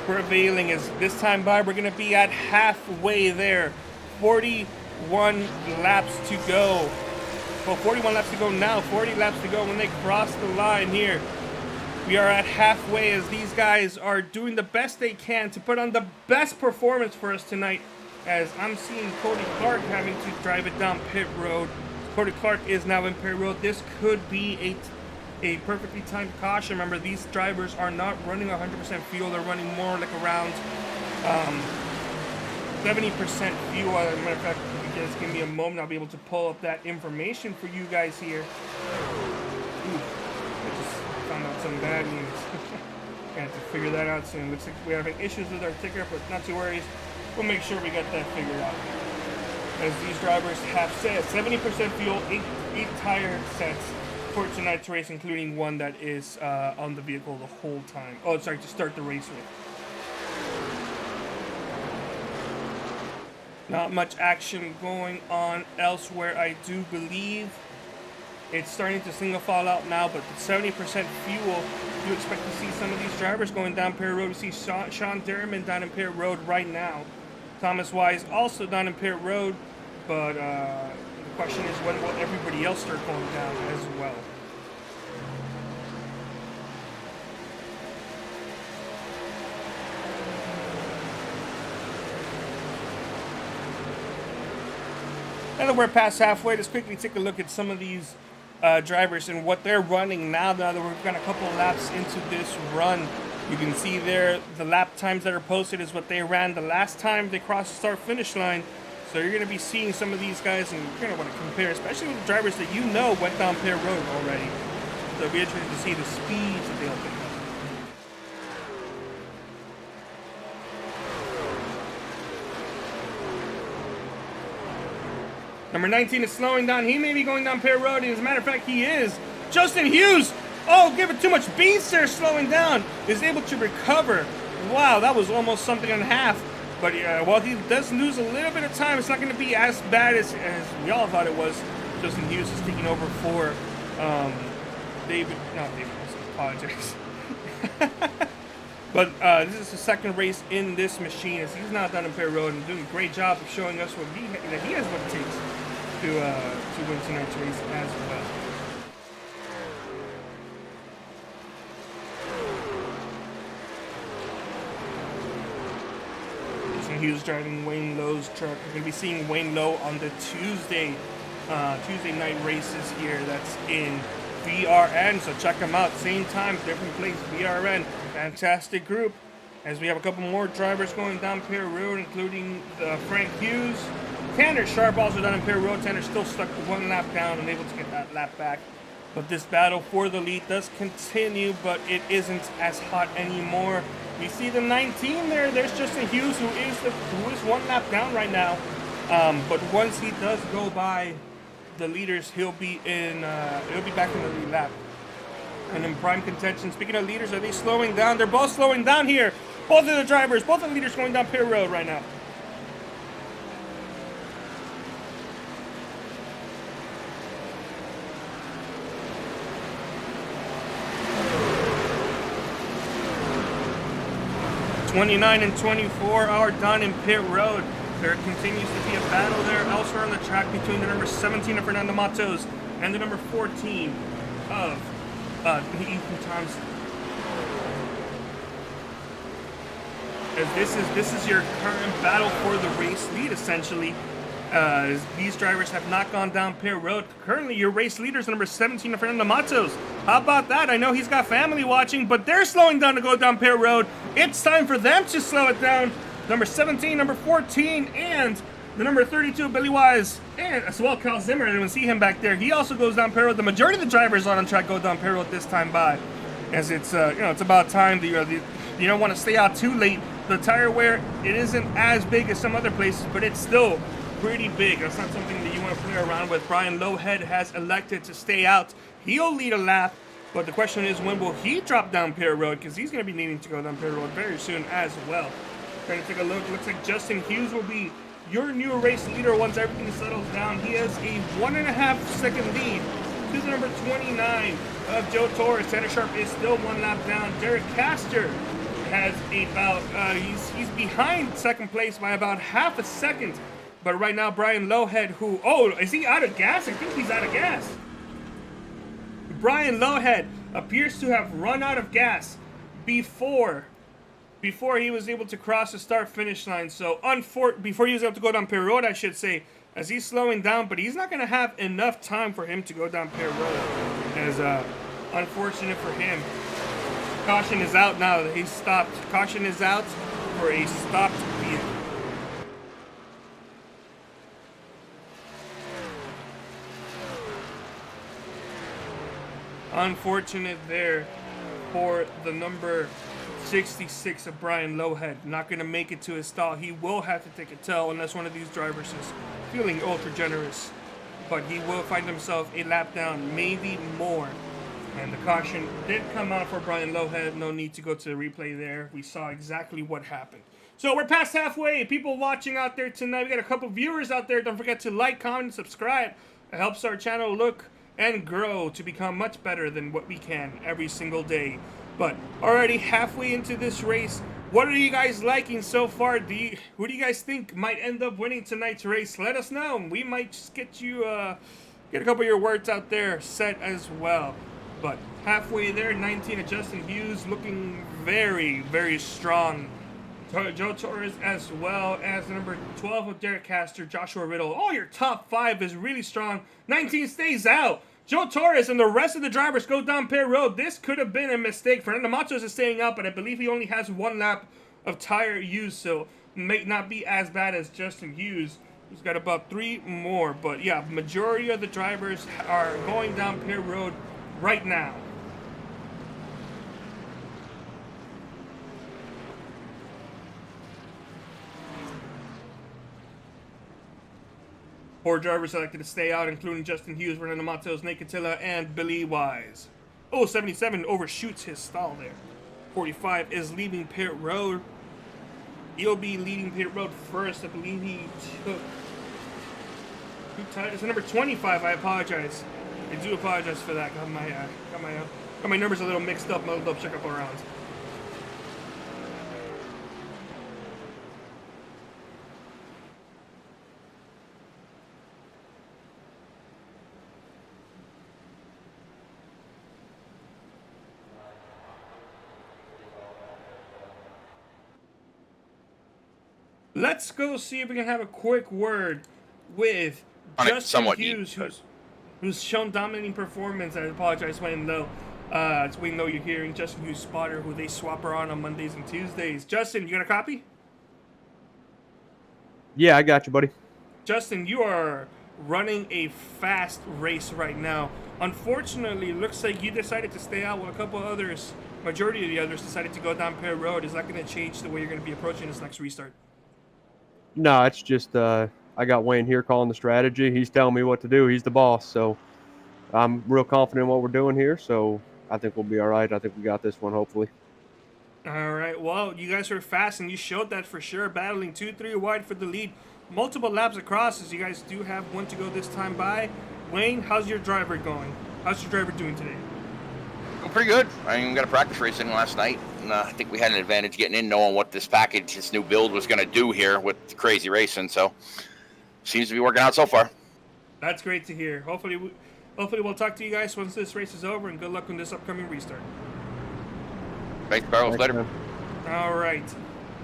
prevailing. As this time by, we're going to be at halfway there. 41 laps to go. Well, 41 laps to go now. 40 laps to go when they cross the line here. We are at halfway as these guys are doing the best they can to put on the best performance for us tonight. As I'm seeing Cody Clark having to drive it down pit road. Cody Clark is now in pit road. This could be a perfectly timed caution. Remember, these drivers are not running 100% fuel. They're running more like around 70% fuel. As a matter of fact, if you just give me a moment, I'll be able to pull up that information for you guys here. Ooh, I just found out some bad news. Gonna have to figure that out soon. Looks like we're having issues with our ticker, but not to worry. We'll make sure we get that figured out. As these drivers have said, 70% fuel, 8 tire sets for tonight's race, including one that is on the vehicle the whole time. Oh, sorry, to start the race with. Not much action going on elsewhere, I do believe. It's starting to single fall out now, but 70% fuel, you expect to see some of these drivers going down pit road. We see Sean Derriman down in pit road right now. Thomas Wise also down in pit road, but the question is, when will everybody else start going down as well? Now that we're past halfway, let's quickly take a look at some of these drivers and what they're running now that we've got a couple laps into this run. You can see there the lap times that are posted is what they ran the last time they crossed the start-finish line. So you're going to be seeing some of these guys, and you're going to want to compare, especially with the drivers that you know went down pit road already. So it'll be interesting to see the speeds that they'll pick up. Number 19 is slowing down. He may be going down Pear Road. As a matter of fact, he is. Justin Hughes. Oh, give it too much beats there, slowing down. Is able to recover. Wow, that was almost something and a half. But while he does lose a little bit of time, it's not going to be as bad as we all thought it was. Justin Hughes is taking over for David. Not David. I apologize. But this is the second race in this machine, as he's not done in Pear Road and doing a great job of showing us that he has what it takes to win tonight's race as well. Justin Hughes driving Wayne Lowe's truck. We're going to be seeing Wayne Lowe on the Tuesday night races here. That's in VRN, so check them out. Same time, different place, VRN. Fantastic group. As we have a couple more drivers going down Pear Road, including Frank Hughes. Tanner Sharp also down in Pear Road. Tanner still stuck one lap down and able to get that lap back. But this battle for the lead does continue, but it isn't as hot anymore. We see the 19 there. There's Justin Hughes, who is one lap down right now. But once he does go by the leaders, he'll be back in the lead lap. And in prime contention, speaking of leaders, are they slowing down? They're both slowing down here. Both of the drivers, both of the leaders going down Pear Road right now. '29 and 24 are done in Pit Road. There continues to be a battle there elsewhere on the track between the number 17 of Fernando Matos and the number 14 of Ethan Thompson. As this is your current battle for the race lead, essentially. These drivers have not gone down Pear Road. Currently, your race leader is number 17 of Fernando Matos. How about that? I know he's got family watching, but they're slowing down to go down Pear Road. It's time for them to slow it down. Number 17, number 14, and the number 32, Billy Wise, and as well Kyle Zimmer. And we see him back there. He also goes down Pear Road. The majority of the drivers on track go down Pear Road this time by, as it's it's about time. You don't want to stay out too late. The tire wear, it isn't as big as some other places, but it's still pretty big. That's not something that you want to play around with. Brian Lowhead has elected to stay out. He'll lead a lap, but the question is, when will he drop down Pear Road? Because he's going to be needing to go down Pear Road very soon as well. Trying to take a look. Looks like Justin Hughes will be your new race leader once everything settles down. He has a 1.5 second lead to the number 29 of Joe Torres. Tanner Sharp is still one lap down. Derek Castor has about he's behind second place by about half a second. But right now, Brian Lowhead, is he out of gas? I think he's out of gas. Brian Lowhead appears to have run out of gas before he was able to cross the start-finish line. So, before he was able to go down Pear Road, I should say, as he's slowing down, but he's not going to have enough time for him to go down Pear Road. As unfortunate for him. Caution is out now that he's stopped. Caution is out for a stopped vehicle. Unfortunate there for the number 66 of Brian Lowhead. Not going to make it to his stall. He will have to take a tow unless one of these drivers is feeling ultra generous. But he will find himself a lap down, maybe more. And the caution did come out for Brian Lowhead. No need to go to the replay there. We saw exactly what happened. So we're past halfway. People watching out there tonight. We got a couple viewers out there. Don't forget to like, comment, and subscribe. It helps our channel look and grow to become much better than what we can every single day. But already halfway into this race, what are you guys liking so far? Who do you guys think might end up winning tonight's race? Let us know. We might just get you get a couple of your words out there set as well. But halfway there, 19 of Justin Hughes looking very, very strong. Joe Torres as well as the number 12 of Derek Castor, Joshua Riddle. Oh, your top 5 is really strong. 19 stays out. Joe Torres and the rest of the drivers go down Pear Road. This could have been a mistake. Fernando Matos is staying out, but I believe he only has 1 lap of tire use, so may not be as bad as Justin Hughes. He's got about 3 more. But yeah, majority of the drivers are going down Pear Road right now. 4 drivers selected to stay out, including Justin Hughes, Fernando Matos, Nate Catilla, and Billy Wise. Oh, 77 overshoots his stall there. 45 is leaving pit road. EOB leading pit road first. I believe he took... It's number 25. I apologize. I do apologize for that. Got my numbers a little mixed up. I'll check up around. Let's go see if we can have a quick word with Justin Hughes, who's shown dominating performance. I apologize, Wayne Lowe. It's Wayne Lowe you're hearing. Justin Hughes spotter, who they swap around on Mondays and Tuesdays. Justin, you got a copy? Yeah, I got you, buddy. Justin, you are running a fast race right now. Unfortunately, it looks like you decided to stay out while a couple others, majority of the others, decided to go down pit road. Is that going to change the way you're going to be approaching this next restart? No, it's just I got Wayne here calling the strategy. He's telling me what to do. He's the boss, so I'm real confident in what we're doing here. So I think we'll be all right. I think we got this one, hopefully. All right. Well, you guys are fast, and you showed that for sure. Battling 2-3 wide for the lead. Multiple laps across, as you guys do have one to go this time by. Wayne, how's your driver going? How's your driver doing today? Pretty good. I mean, we got a practice race in last night, and I think we had an advantage getting in, knowing what this package, this new build was going to do here with the crazy racing. So, seems to be working out so far. That's great to hear. Hopefully we'll talk to you guys once this race is over, and good luck on this upcoming restart. Thanks, Barrels. Later. All right.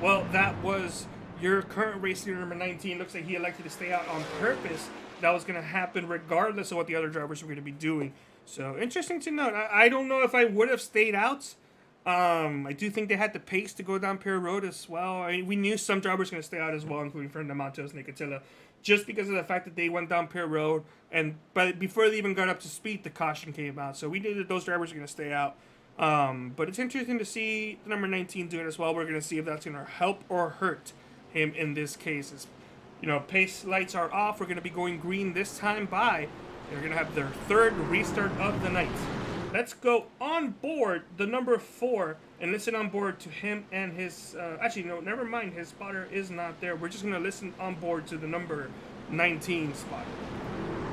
Well, that was your current race leader, number 19. Looks like he elected to stay out on purpose. That was going to happen regardless of what the other drivers were going to be doing. So, interesting to note. I don't know if I would have stayed out. I do think they had the pace to go down pit road as well. I mean, we knew some drivers were going to stay out as well, including Fernando Matos and Nicotilla, just because of the fact that they went down pit road. But before they even got up to speed, the caution came out. So we knew that those drivers were going to stay out. But it's interesting to see the number 19 do it as well. We're going to see if that's going to help or hurt him in this case. As, pace lights are off. We're going to be going green this time by. They're going to have their third restart of the night. Let's go on board the number 4 and listen on board to him and his... actually, no, never mind. His spotter is not there. We're just going to listen on board to the number 19 spotter.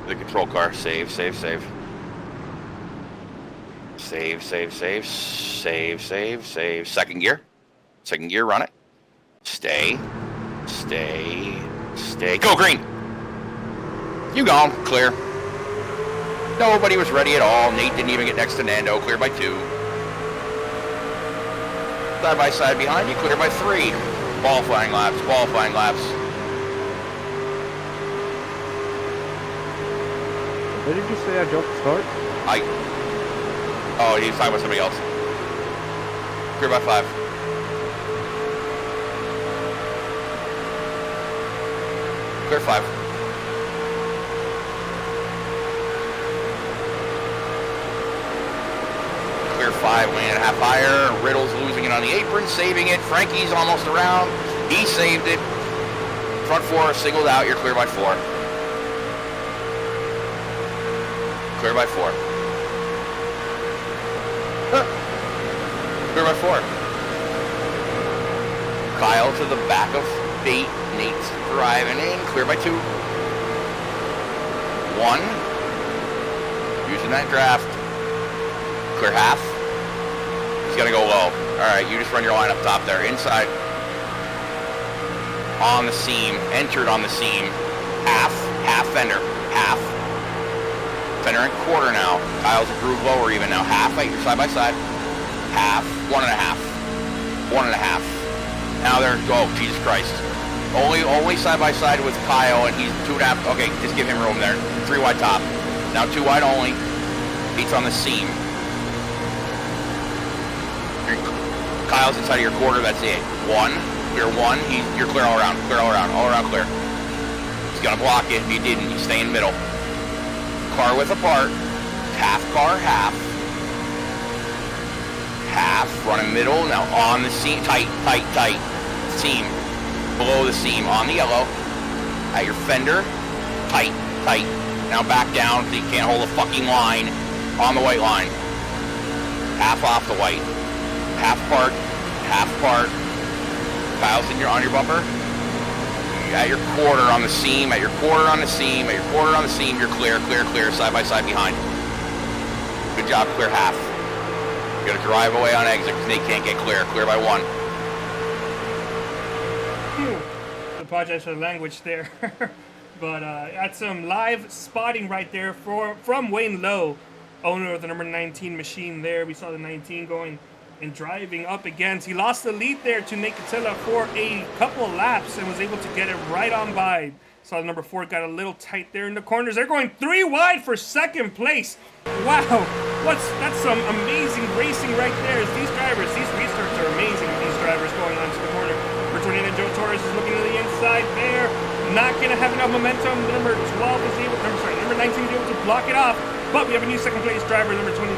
The control car. Save, save, save. Save, save, save. Save, save, save. Second gear. Second gear, run it. Stay. Stay. Stay. Go green! You gone. Clear. Nobody was ready at all. Nate didn't even get next to Nando. Clear by 2. Side by side behind you. Clear by 3. Qualifying laps. Qualifying laps. Did you just say I jumped the start? Oh, he's talking about somebody else. Clear by 5. Clear 5. Clear 5, weighing a half higher. Riddle's losing it on the apron, saving it. Frankie's almost around. He saved it. Front 4 singled out. You're clear by 4. Clear by 4. Clear by 4. Kyle to the back of 8. Nate's driving in. Clear by 2. 1. Using that draft. Clear half. He's gonna go low. Alright, you just run your line up top there. Inside. On the seam. Entered on the seam. Half. Half fender. Half. Fender and quarter now. Kyle's a groove lower even now. Half at your side by side. Half. 1.5. 1.5. Now they're, oh, Jesus Christ. Only side by side with Kyle, and he's 2.5. Okay, just give him room there. 3 wide top. Now 2 wide only. He's on the seam. Kyle's inside of your quarter, that's it. 1, clear 1, you're clear all around, all around clear. He's gonna block it, if you didn't, you stay in middle. Car width apart, half car, half. Half, running middle, now on the seam, tight. Seam, below the seam, on the yellow. At your fender, tight, tight. Now back down so you can't hold a fucking line on the white line. Half off the white. Half part, half part. Kyle's on your bumper. At your quarter on the seam, at your quarter on the seam, at your quarter on the seam, you're clear, clear, clear, side by side behind. Good job, clear half. You gotta drive away on exit because they can't get clear. Clear by one. I apologize for the language there. But got some live spotting right there from Wayne Lowe, owner of the number 19 machine there. We saw the 19 going and driving up against. He lost the lead there to Nate Catilla for a couple of laps and was able to get it right on by. Saw the number 4 got a little tight there in the corners. They're going 3 wide for second place. Wow, that's some amazing racing right there. As these drivers, these restarts are amazing with these drivers going onto the corner. Tornado Joe Torres is looking to the inside there. Not going to have enough momentum. Number 12 is able, number 19 is able to block it off. But we have a new second place driver, number 29.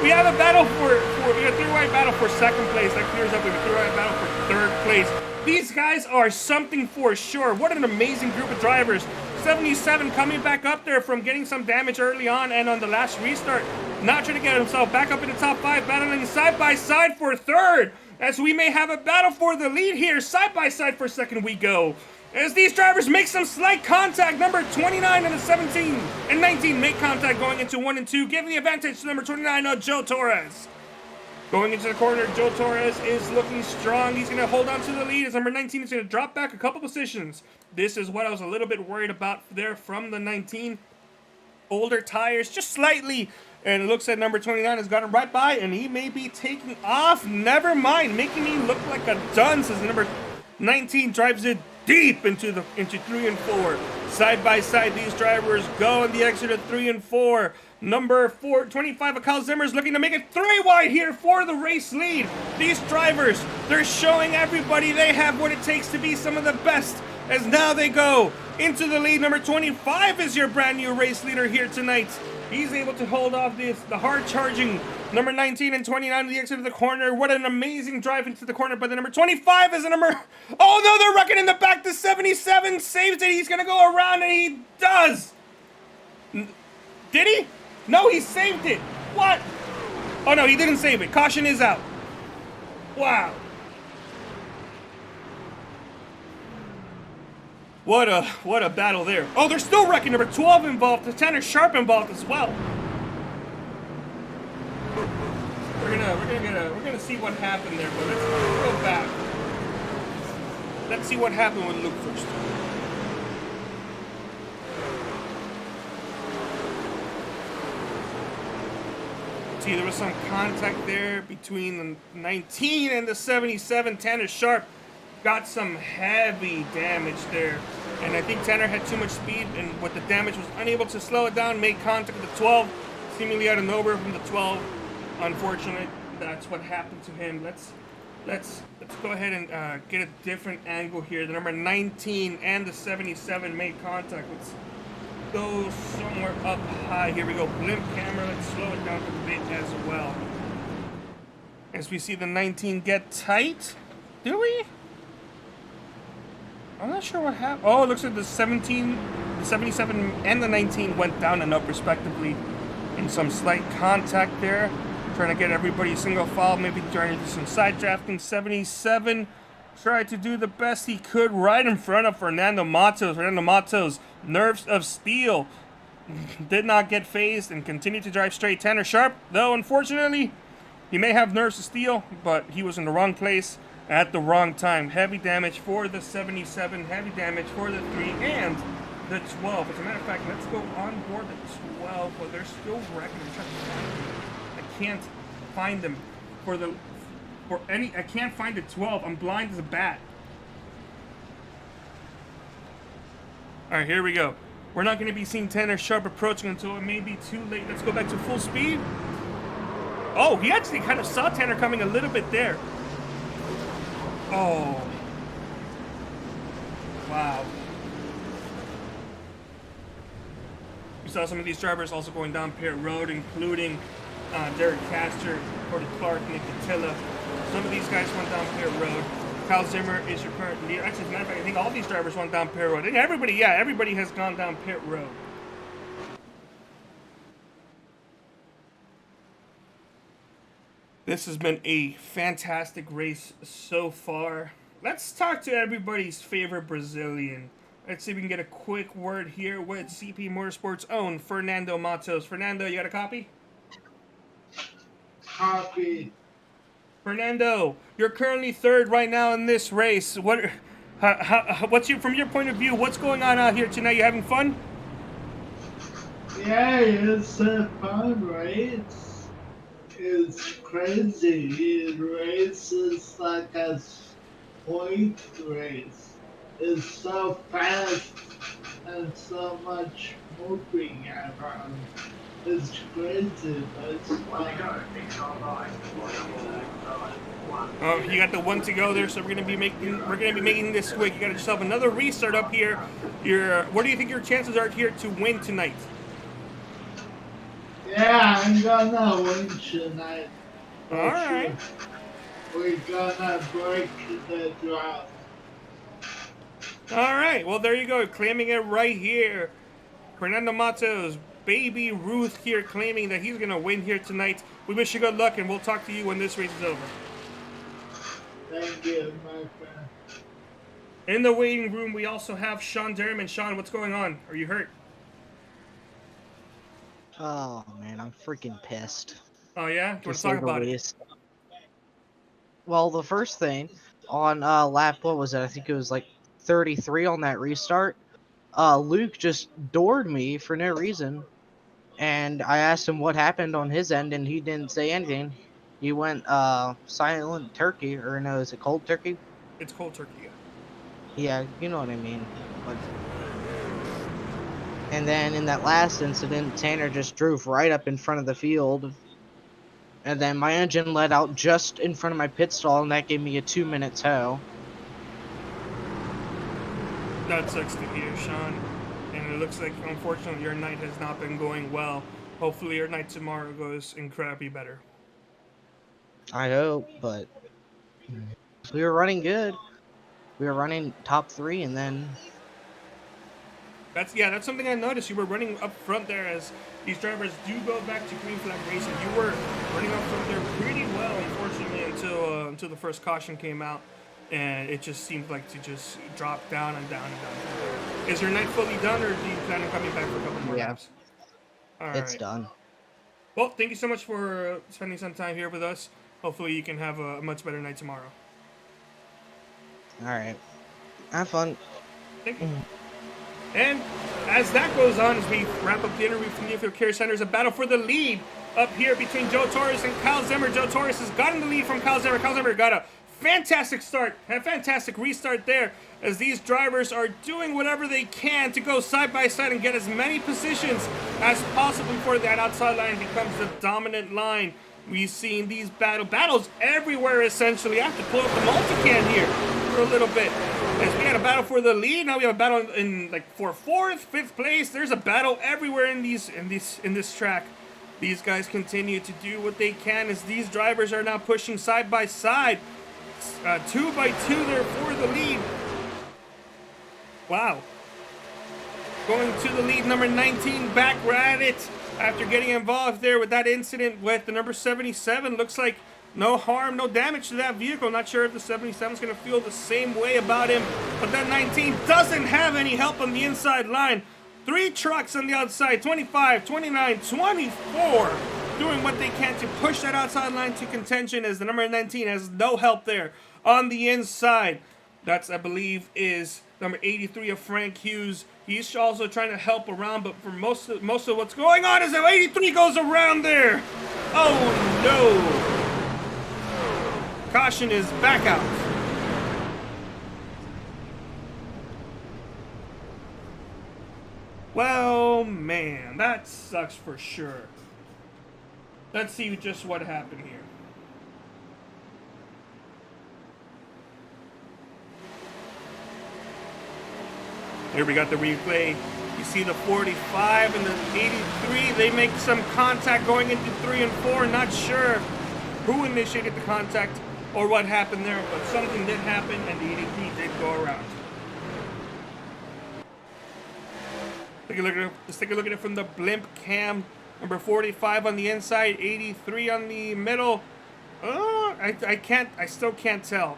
We have a battle we have a 3-wide battle for second place. That clears up. We have a 3-wide battle for third place. These guys are something for sure. What an amazing group of drivers. 77 coming back up there from getting some damage early on and on the last restart. Not trying to get himself back up in the top 5, battling side by side for third. As we may have a battle for the lead here, side by side for second we go. As these drivers make some slight contact, number 29 and the 17 and 19 make contact going into 1 and 2, giving the advantage to number 29, Joe Torres. Going into the corner, Joe Torres is looking strong. He's going to hold on to the lead as number 19 is going to drop back a couple positions. This is what I was a little bit worried about there from the 19. Older tires, just slightly. And it looks like number 29 has gotten right by, and he may be taking off. Never mind, making me look like a dunce as number 19 drives it deep into 3 and 4. Side by side, these drivers go on the exit of 3 and 4. Number 25, Kyle Zimmer is looking to make it 3 wide here for the race lead. These drivers, they're showing everybody they have what it takes to be some of the best. As now they go into the lead. Number 25 is your brand new race leader here tonight. He's able to hold off the hard-charging number 19 and 29 to the exit of the corner. What an amazing drive into the corner. But the number 25 is a number... Oh, no, they're wrecking in the back. The 77 saves it. He's going to go around, and he does. Did he? No, he saved it. What? Oh, no, he didn't save it. Caution is out. Wow. What a battle there. Oh, they're still wrecking. Number 12 involved. The Tanner Sharp involved as well. We're gonna see what happened there, but let's go back. Let's see what happened with Luke first. See, there was some contact there between the 19 and the 77. Tanner Sharp got some heavy damage there, and I think Tanner had too much speed, and with the damage was unable to slow it down. Made contact with the 12, seemingly out of nowhere from the 12. Unfortunate, that's what happened to him. Let's go ahead and get a different angle here. The number 19 and the 77 made contact. Let's go somewhere up high. Here we go. Blimp camera. Let's slow it down a bit as well. As we see the 19 get tight. Do we? I'm not sure what happened. Oh, it looks like the 17, the 77, and the 19 went down and up respectively. And some slight contact there. Trying to get everybody single file, maybe trying to do some side drafting. 77 tried to do the best he could right in front of Fernando Matos. Fernando Matos, nerves of steel. Did not get phased and continued to drive straight. Tanner Sharp, though, unfortunately, he may have nerves of steel, but he was in the wrong place at the wrong time. Heavy damage for the 77, heavy damage for the 3, and the 12. As a matter of fact, let's go on board the 12, but they're still wrecking. I can't find them I can't find the 12. I'm blind as a bat. Alright, here we go. We're not going to be seeing Tanner Sharp approaching until it may be too late. Let's go back to full speed. Oh, he actually kind of saw Tanner coming a little bit there. Oh. Wow. We saw some of these drivers also going down Pitt Road, including Derek Castor, Cody Clark, Nick Catilla. Some of these guys went down Pitt Road. Kyle Zimmer is your current leader. Actually, as a matter of fact, I think all these drivers went down pit road. I think everybody has gone down pit road. This has been a fantastic race so far. Let's talk to everybody's favorite Brazilian. Let's see if we can get a quick word here with CP Motorsports' own Fernando Matos. Fernando, you got a copy? Copy. Fernando, you're currently third right now in this race. What's from your point of view? What's going on out here tonight? You having fun? Yeah, it's a fun race. It's crazy. It races like a point race. It's so fast and so much moving around. It's crazy, but it's fun. Oh, you got the one to go there, so we're gonna be making this quick. You got yourself another restart up here. What do you think your chances are here to win tonight? Yeah, I'm gonna win tonight. All right. We're gonna break the drought. All right. Well, there you go, claiming it right here. Fernando Matos, Baby Ruth here, claiming that he's gonna win here tonight. We wish you good luck, and we'll talk to you when this race is over. Thank you, my friend. In the waiting room, we also have Sean Derriman. Sean, what's going on? Are you hurt? Oh man, I'm freaking pissed. Oh yeah? Do you want to say talk the about it? least. Well, the first thing on lap, what was it? I think it was like 33 on that restart. Luke just doored me for no reason, and I asked him what happened on his end, and he didn't say anything. He went silent turkey, or no, is it cold turkey? It's cold turkey. Yeah. Yeah, you know what I mean. But... And then in that last incident, Tanner just drove right up in front of the field. And then my engine let out just in front of my pit stall, and that gave me a 2-minute tow. That sucks to hear, Sean. And it looks like, unfortunately, your night has not been going well. Hopefully your night tomorrow goes incredibly better. I hope, but we were running good. We were running top 3, and then... That's something I noticed. You were running up front there as these drivers do go back to green flag racing. You were running up front there pretty well, unfortunately, until the first caution came out, and it just seemed like to just drop down and down and down. Is your night fully done, or do you plan on coming back for a couple more laps? All right. It's done. Well, thank you so much for spending some time here with us. Hopefully you can have a much better night tomorrow. All right. Have fun. Thank you. And as that goes on, as we wrap up the interview from the Infield Care Center, there's a battle for the lead up here between Joe Torres and Kyle Zimmer. Joe Torres has gotten the lead from Kyle Zimmer. Kyle Zimmer got a fantastic start, a fantastic restart there, as these drivers are doing whatever they can to go side by side and get as many positions as possible before that outside line becomes the dominant line. We've seen these battles everywhere, essentially. I have to pull up the multicam here for a little bit. As we had a battle for the lead, now we have a battle for 4th, 5th place. There's a battle everywhere in this track. These guys continue to do what they can as these drivers are now pushing side by side. 2 by 2 there for the lead. Wow. Going to the lead, number 19 back at it after getting involved there with that incident with the number 77. Looks like no harm, no damage to that vehicle. Not sure if the 77 is going to feel the same way about him, but that 19 doesn't have any help on the inside line. 3 trucks on the outside, 25, 29, 24, doing what they can to push that outside line to contention, as the number 19 has no help there on the inside. That's, I believe, is number 83 of Frank Hughes. He's also trying to help around, but for most of what's going on is that 83 goes around there. Oh no! Caution is back out. Well, man, that sucks for sure. Let's see just what happened here. Here we got the replay. You see the 45 and the 83. They make some contact going into 3 and 4. Not sure who initiated the contact or what happened there, but something did happen, and the ADP did go around. Let's take a look at it from the blimp cam. Number 45 on the inside, 83 on the middle. I still can't tell.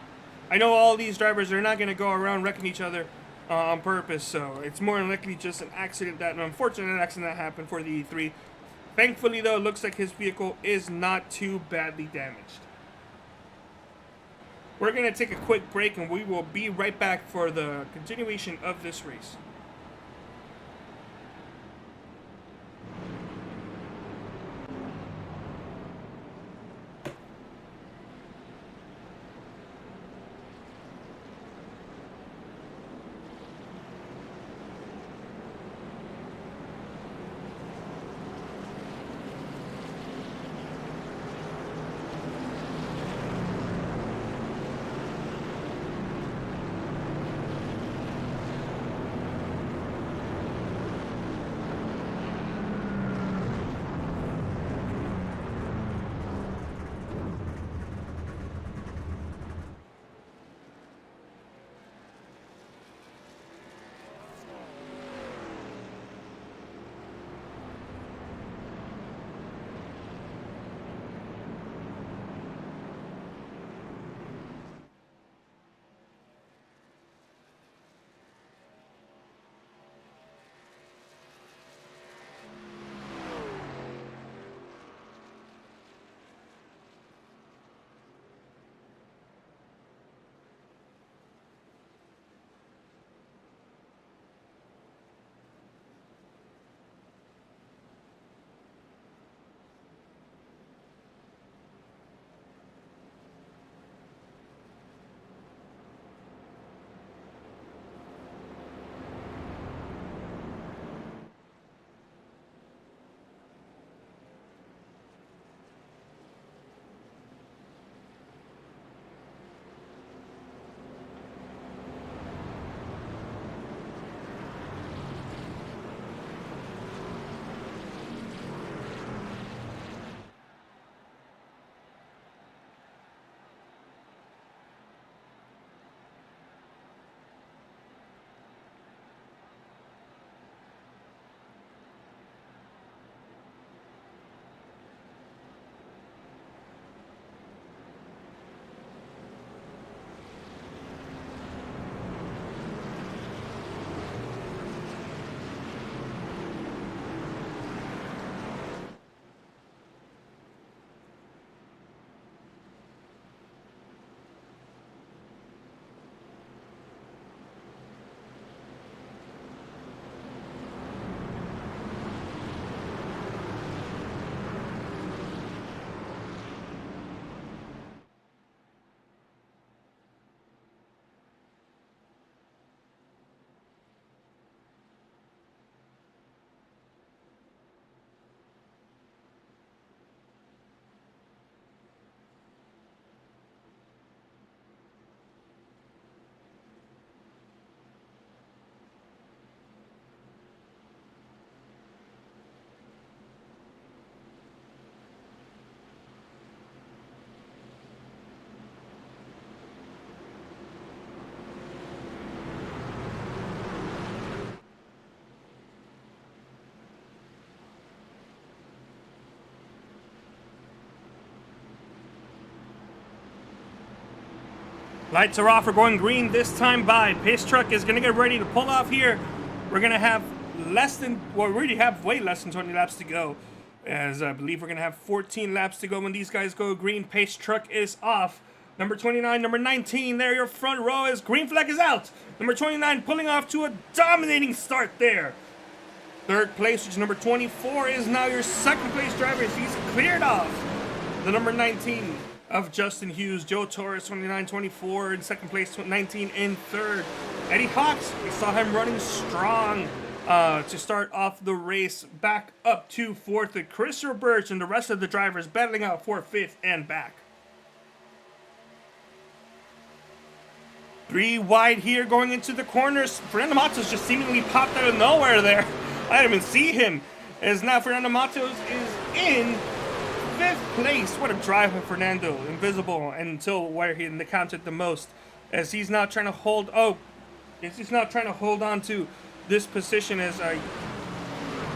I know all these drivers are not going to go around wrecking each other on purpose, so it's more than likely just an unfortunate accident that happened for the E3. Thankfully, though, it looks like his vehicle is not too badly damaged. We're going to take a quick break, and we will be right back for the continuation of this race. Lights are off. We're going green this time by. Pace truck is going to get ready to pull off here. We're going to have we already have way less than 20 laps to go. As I believe we're going to have 14 laps to go when these guys go green. Pace truck is off. Number 29, number 19, there your front row is. Green flag is out. Number 29 pulling off to a dominating start there. Third place, which is number 24, is now your second place driver. He's cleared off the number 19 of Justin Hughes. Joe Torres, 29-24 in second place, 19 in third. Eddie Hawks, we saw him running strong to start off the race, back up to fourth. And Christopher Birch and the rest of the drivers battling out for fifth and back. 3 wide here going into the corners. Fernando Matos just seemingly popped out of nowhere there. I didn't even see him. As now Fernando Matos is in 5th place. What a drive by Fernando. Invisible until where he encountered the most. As he's now trying to hold. Oh, he's now trying to hold on to this position as I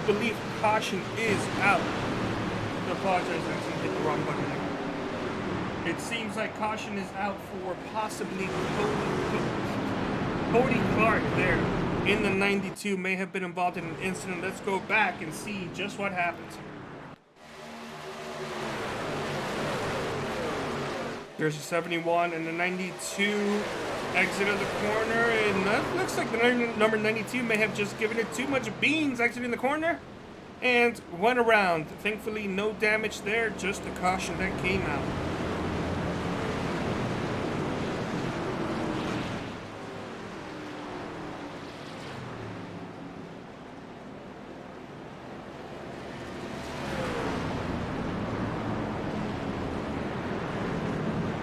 believe caution is out. I apologize, I actually hit the wrong button there. It seems like caution is out for possibly Cody Clark there in the 92. May have been involved in an incident. Let's go back and see just what happens here. There's a 71 and the 92 exit of the corner, and that looks like the number 92 may have just given it too much beans exiting the corner and went around. Thankfully, no damage there, just a caution that came out.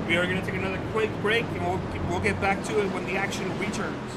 We are going to take another quick break, and we'll get back to it when the action returns.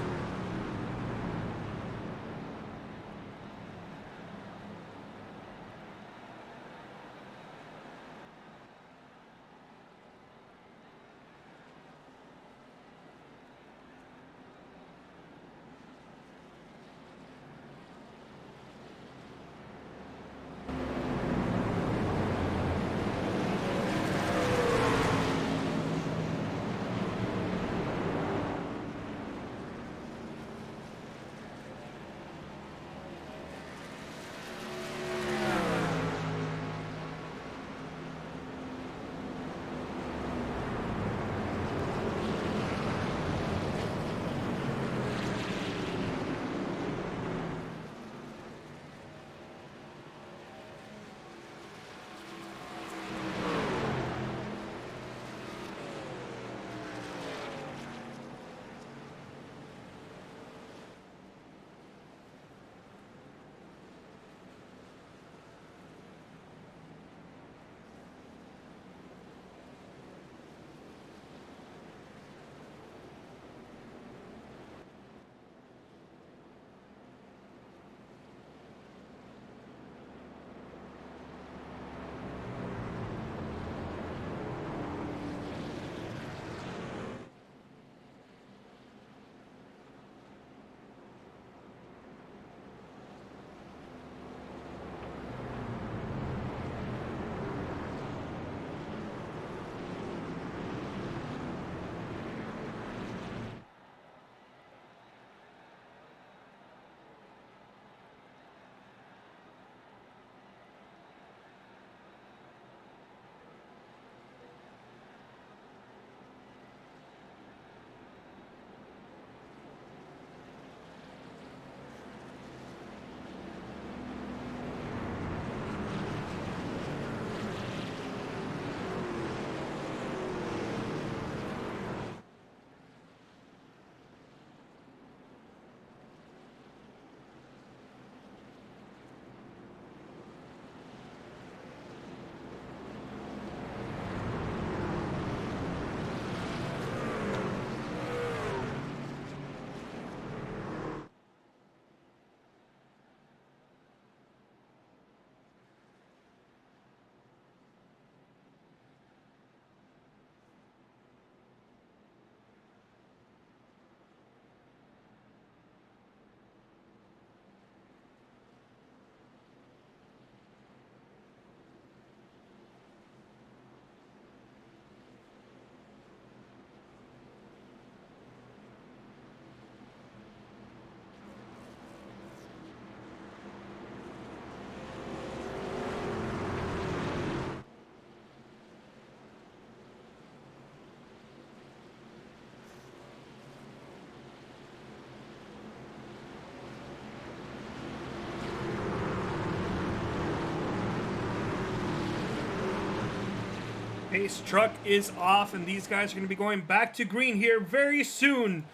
Pace truck is off, and these guys are going to be going back to green here very soon.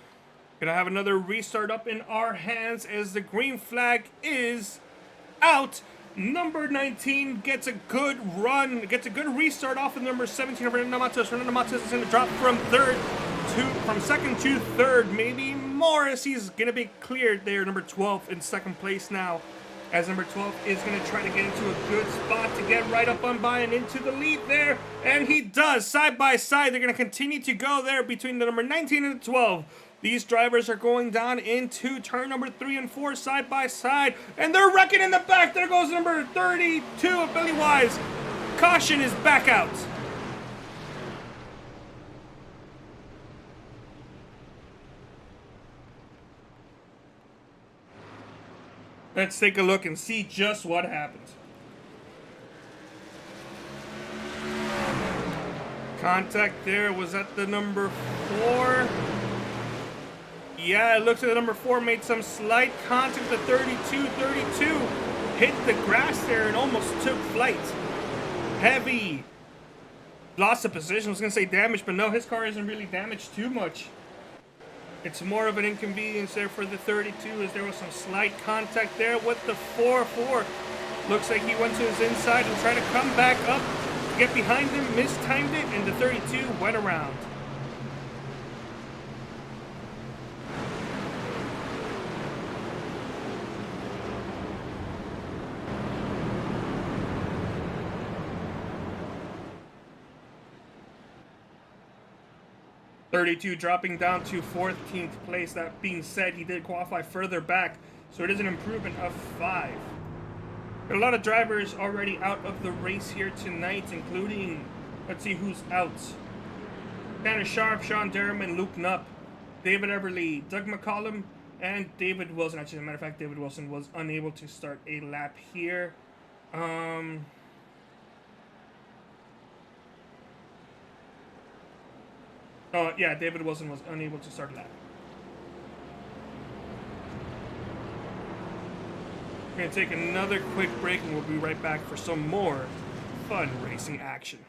Gonna have another restart up in our hands as the green flag is out. Number 19 gets a good run, gets a good restart off of number 17 of Fernando Matos. Fernando Matos is gonna drop from second to third, maybe more, as he's gonna be cleared there. Number 12 in second place now, as number 12 is going to try to get into a good spot to get right up on by and into the lead there. And he does. Side by side, they're going to continue to go there between the number 19 and the 12. These drivers are going down into turn number 3 and 4 side by side. And they're wrecking in the back. There goes number 32 of Billy Wise. Caution is back out. Let's take a look and see just what happened. Contact there was at the number 4. Yeah, it looks like the number 4 made some slight contact. The 32 hit the grass there and almost took flight. Heavy. Loss of position. I was going to say damage, but no, his car isn't really damaged too much. It's more of an inconvenience there for the 32 as there was some slight contact there with the 4-4. Looks like he went to his inside and tried to come back up to get behind him, mistimed it, and the 32 went around. .32 dropping down to 14th place. That being said, he did qualify further back, so it is an improvement of 5. There are a lot of drivers already out of the race here tonight, including, let's see who's out. Tanner Sharp, Sean Derriman, Luke Knupp, David Everly, Doug McCollum, and David Wilson. Actually, as a matter of fact, David Wilson was unable to start a lap here. Oh, yeah, David Wilson was unable to start a lap. We're going to take another quick break and we'll be right back for some more fun racing action.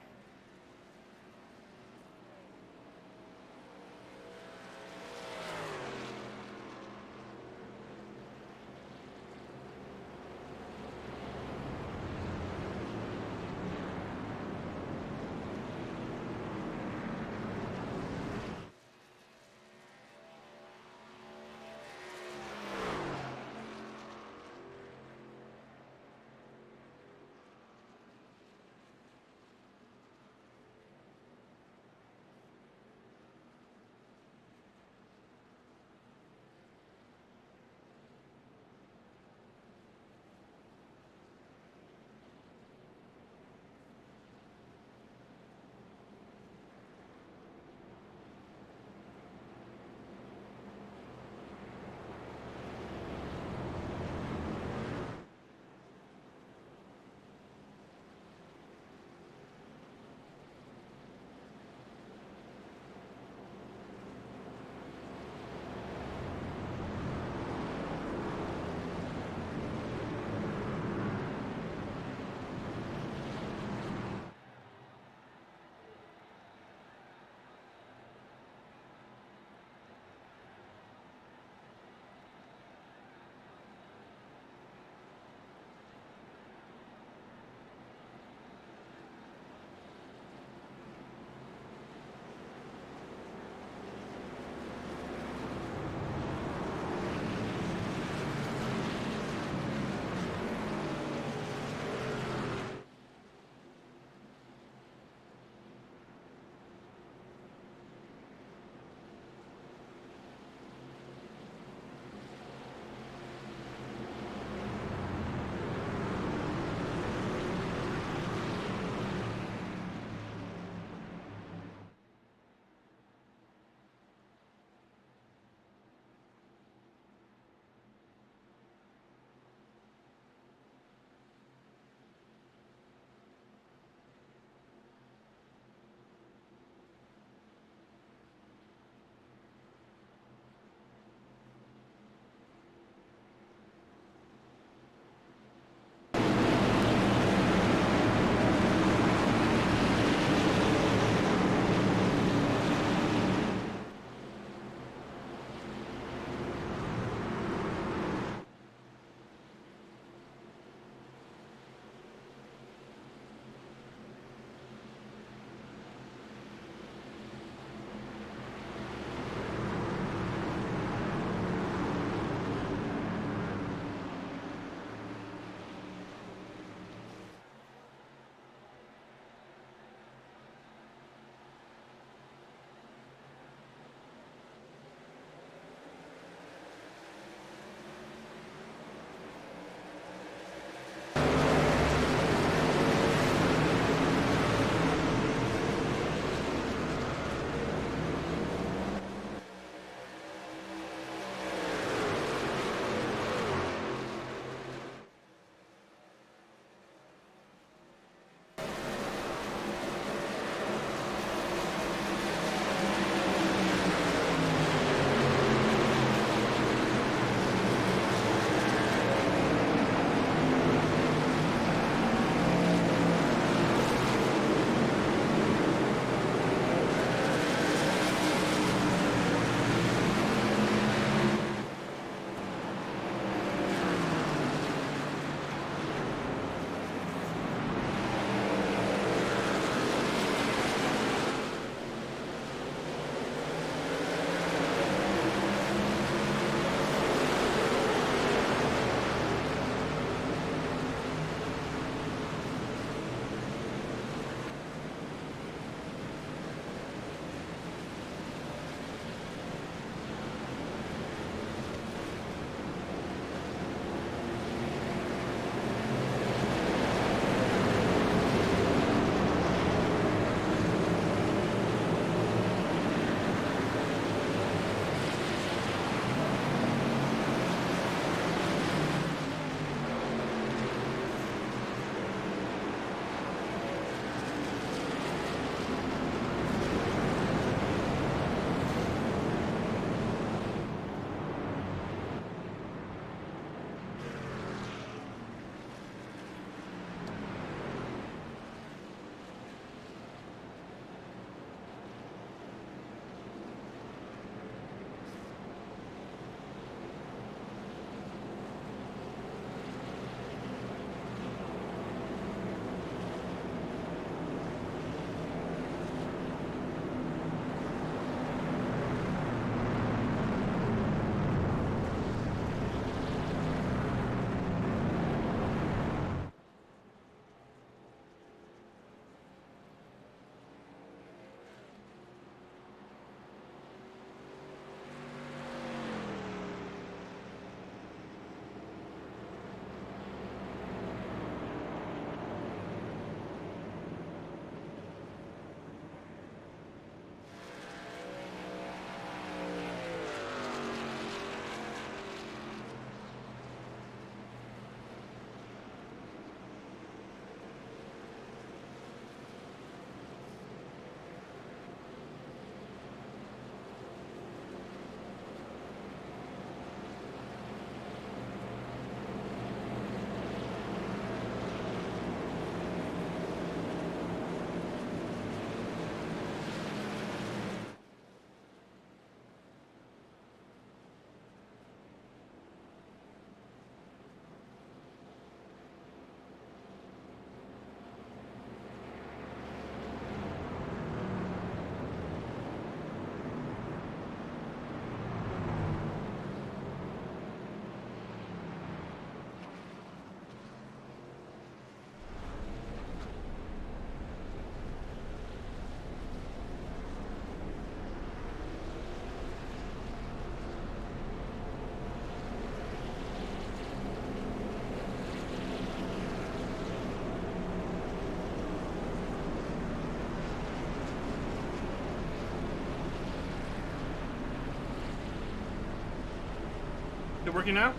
working now?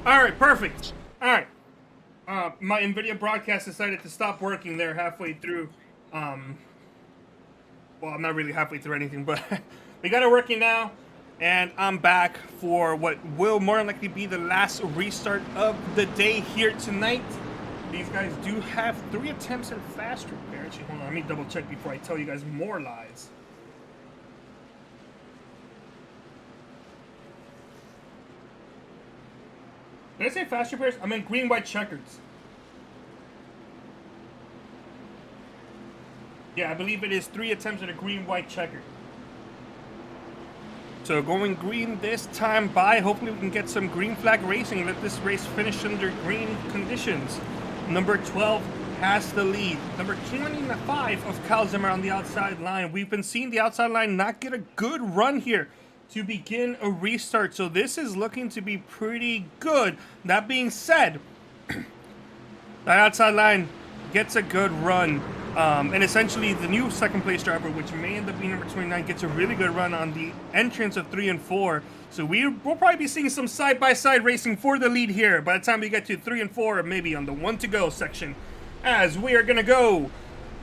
All right, perfect. All right. My NVIDIA broadcast decided to stop working there halfway through. Well, I'm not really halfway through anything, but we got it working now. And I'm back for what will more than likely be the last restart of the day here tonight. These guys do have 3 attempts at fast repair. Actually, hold on, let me double check before I tell you guys more lies. Did I say fast repairs? I meant green, white checkers. Yeah, I believe it is 3 attempts at a green, white checker. So going green this time by. Hopefully we can get some green flag racing. Let this race finish under green conditions. Number 12 has the lead. Number 25 of Kyle Zimmer on the outside line. We've been seeing the outside line not get a good run here to begin a restart. So this is looking to be pretty good. That being said, that outside line gets a good run. And essentially the new second place driver, which may end up being number 29, gets a really good run on the entrance of 3 and 4. So we'll probably be seeing some side-by-side racing for the lead here by the time we get to 3 and 4, or maybe on the 1 to go section, as we are going to go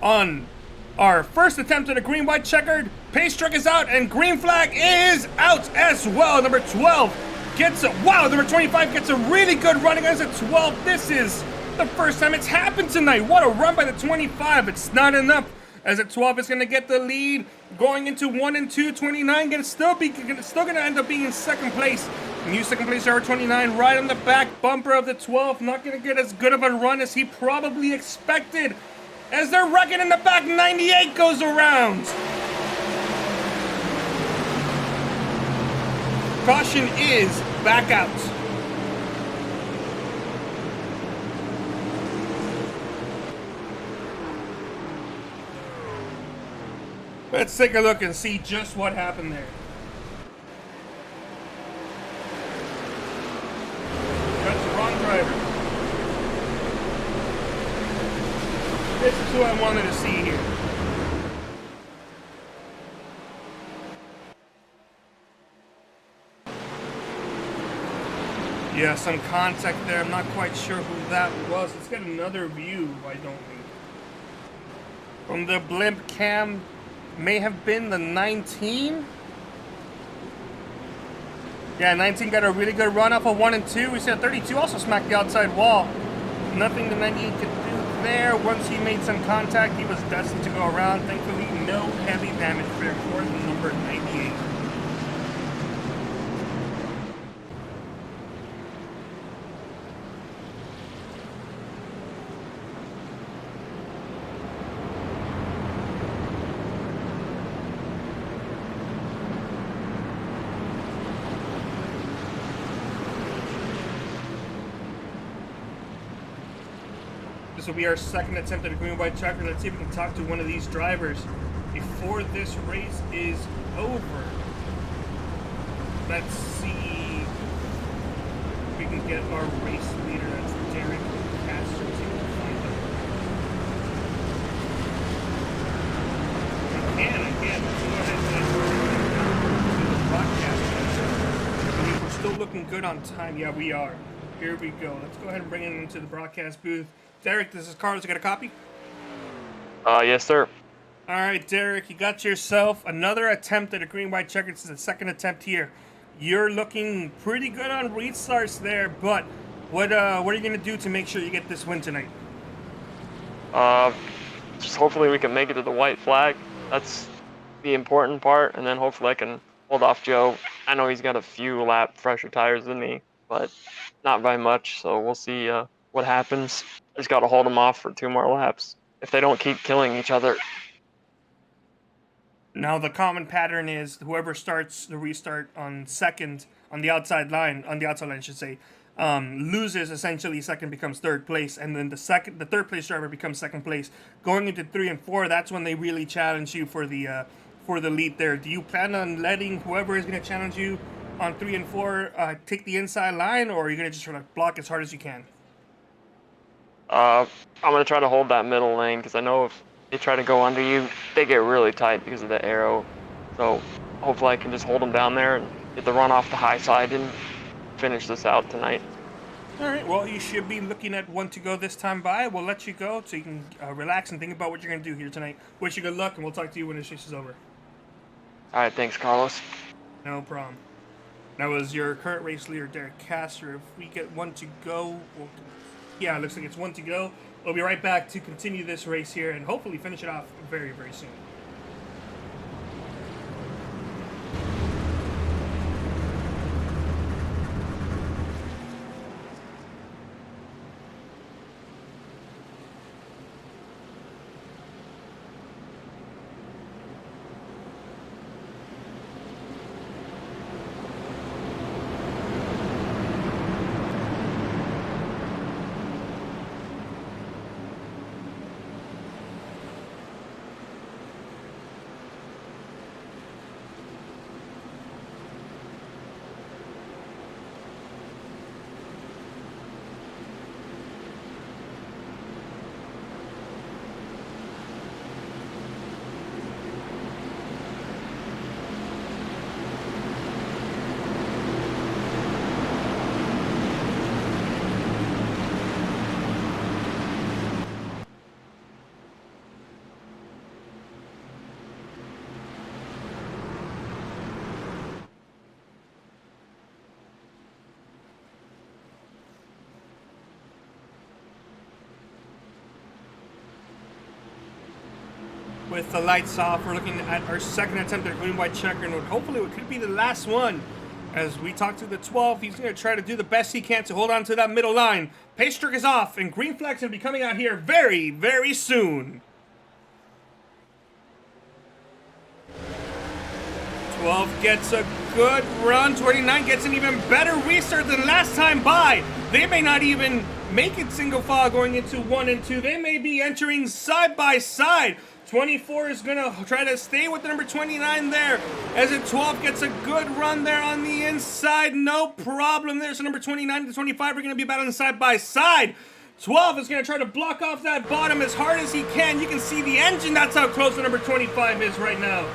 on our first attempt at a green-white checkered. Pace truck is out, and green flag is out as well. Number 12 gets a, wow, number 25 gets a really good run against a 12. This is the first time it's happened tonight. What a run by the 25. It's not enough, as a 12 is going to get the lead going into 1 and 2. 29 still going to end up being in second place. New second place driver 29 right on the back bumper of the 12. Not going to get as good of a run as he probably expected, as they're wrecking in the back. 98 goes around. Caution is back out. Let's take a look and see just what happened there. That's the wrong driver. This is who I wanted to see here. Yeah, some contact there. I'm not quite sure who that was. Let's get another view, why don't we? From the blimp cam, may have been the 19. Yeah, 19 got a really good run off of 1 and 2. We see a 32 also smacked the outside wall. Nothing the 98 could do there. Once he made some contact, he was destined to go around. Thankfully, no heavy damage there for the number 98. This will be our second attempt at a green white checker. Let's see if we can talk to one of these drivers before this race is over. Let's see if we can get our race leader. That's Derek Castro. See if we can find him. I can. Let's go ahead and do the broadcast. I mean, we're still looking good on time. Yeah, we are. Here we go. Let's go ahead and bring it into the broadcast booth. Derek, this is Carlos. You got a copy? Yes, sir. All right, Derek, you got yourself another attempt at a green-white checker. This is the second attempt here. You're looking pretty good on restarts there, but what are you going to do to make sure you get this win tonight? Just hopefully we can make it to the white flag. That's the important part, and then hopefully I can hold off Joe. I know he's got a few lap fresher tires than me, but not by much, so we'll see what happens. I just got to hold them off for 2 more laps if they don't keep killing each other. Now the common pattern is whoever starts the restart on second on the outside line, I should say, loses. Essentially second becomes third place, and then the third place driver becomes second place. Going into 3 and 4, that's when they really challenge you for the lead there. Do you plan on letting whoever is going to challenge you on 3 and 4 take the inside line, or are you going to just try to block as hard as you can? I'm going to try to hold that middle lane, because I know if they try to go under you, they get really tight because of the arrow. So hopefully I can just hold them down there and get the run off the high side and finish this out tonight. All right, well, you should be looking at one to go this time by. We'll let you go so you can relax and think about what you're going to do here tonight. Wish you good luck, and we'll talk to you when this race is over. All right, thanks, Carlos. No problem. That was your current race leader, Derek Castor. If we get one to go, yeah, it looks like it's one to go. We'll be right back to continue this race here and hopefully finish it off very, very soon. With the lights off, we're looking at our second attempt at green white checker, and hopefully it could be the last one. As we talk to the 12, he's going to try to do the best he can to hold on to that middle line. Pace trick is off, and green flag's going to be coming out here very, very soon. 12 gets a good run. 29 gets an even better restart than last time by. They may not even make it single file going into 1 and 2. They may be entering side by side. 24 is going to try to stay with the number 29 there, as a 12 gets a good run there on the inside. No problem there. So number 29 to 25 are going to be battling side by side. 12 is going to try to block off that bottom as hard as he can. You can see the engine. That's how close the number 25 is right now.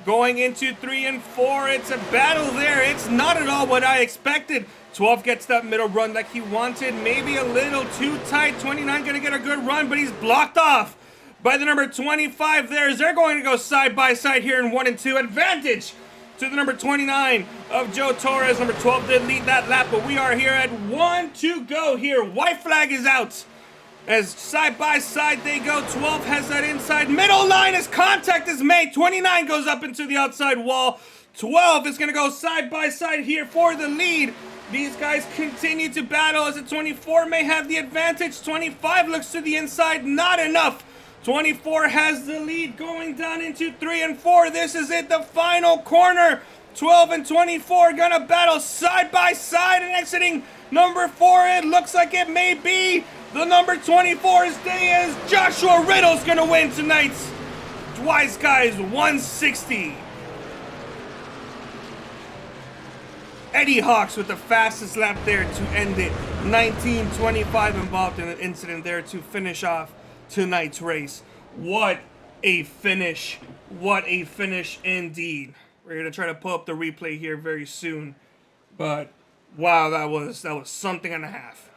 Going into 3 and 4, it's a battle there. It's not at all what I expected. 12 gets that middle run like he wanted. Maybe a little too tight. 29 going to get a good run, but he's blocked off by the number 25 there, as they're going to go side by side here in 1 and 2. Advantage to the number 29 of Joe Torres. Number 12 did lead that lap, but we are here at 1 to go here. White flag is out as side by side they go. 12 has that inside middle line as contact is made. 29 goes up into the outside wall. 12 is going to go side by side here for the lead. These guys continue to battle as the 24 may have the advantage. 25 looks to the inside, not enough. 24 has the lead going down into 3 and 4. This is it, the final corner. 12 and 24 gonna battle side by side, and exiting number 4, it looks like it may be the number 24's day, as Joshua Riddle's gonna win tonight's Guyz 160. Eddie Hawks with the fastest lap there to end it. 19:25 involved in an incident there to finish off tonight's race. What a finish. What a finish indeed. We're going to try to pull up the replay here very soon. But wow, that was something and a half.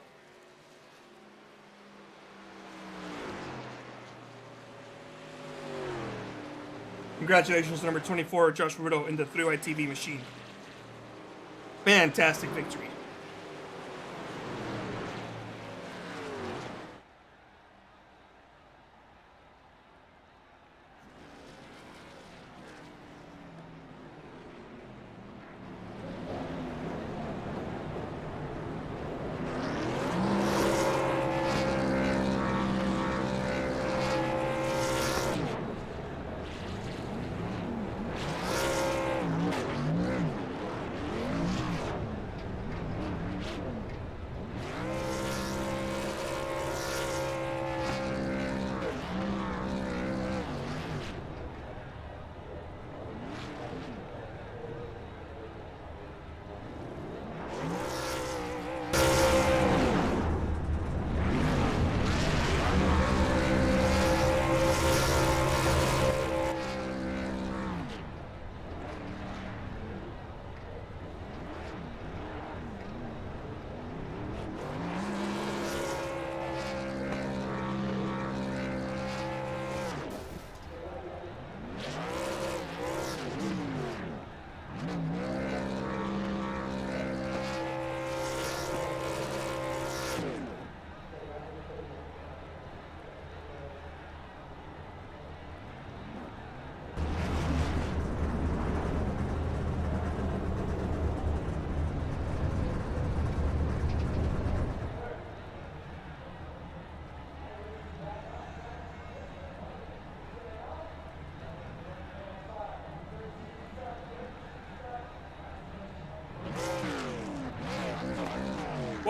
Congratulations to number 24, Joshua Riddle, in the 3-Wide TV machine. Fantastic victory.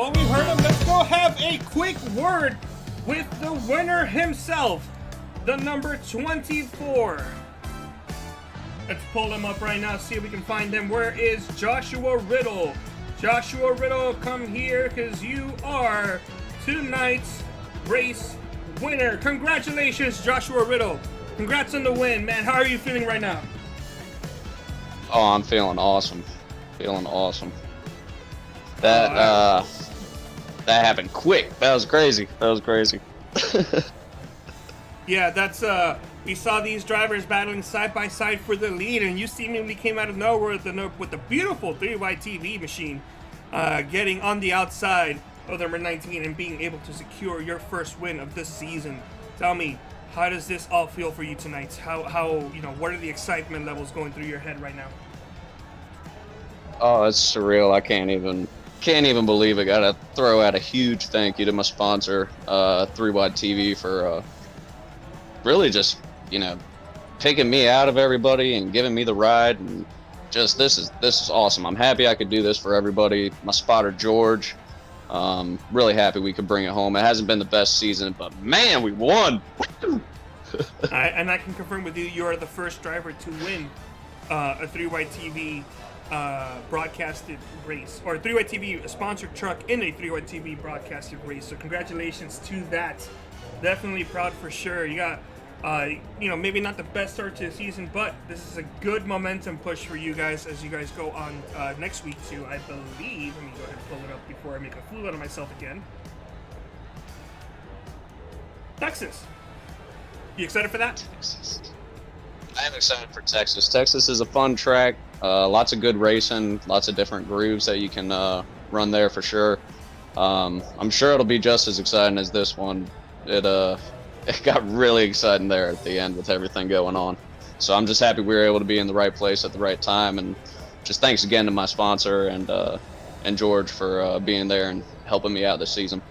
Well, we heard him. Let's go have a quick word with the winner himself, the number 24. Let's pull him up right now, see if we can find him. Where is Joshua Riddle? Joshua Riddle, come here, because you are tonight's race winner. Congratulations, Joshua Riddle. Congrats on the win, man. How are you feeling right now? Oh, I'm feeling awesome. Feeling awesome. That happened quick. That was crazy. Yeah, that's we saw these drivers battling side by side for the lead, and you seemingly came out of nowhere with the beautiful 3Y TV machine, getting on the outside of number 19 and being able to secure your first win of this season. Tell me, how does this all feel for you tonight? How what are the excitement levels going through your head right now? Oh, it's surreal. I can't even believe it. Gotta throw out a huge thank you to my sponsor, 3Y TV, for really just, picking me out of everybody and giving me the ride, and just this is awesome. I'm happy I could do this for everybody. My spotter George, really happy we could bring it home. It hasn't been the best season, but man, we won. And I can confirm with you, you are the first driver to win a 3Y TV broadcasted race, or a 3Y TV sponsored truck in a 3Y TV broadcasted race. So congratulations to that. Definitely proud for sure. You got maybe not the best start to the season, but this is a good momentum push for you guys as you guys go on next week to, I believe, let me go ahead and pull it up before I make a fool out of myself again, Texas. You excited for that? Texas. I am excited for Texas. Texas is a fun track. Lots of good racing, lots of different grooves that you can run there for sure. I'm sure it'll be just as exciting as this one. It got really exciting there at the end with everything going on. So I'm just happy we were able to be in the right place at the right time, and just thanks again to my sponsor and George for being there and helping me out this season.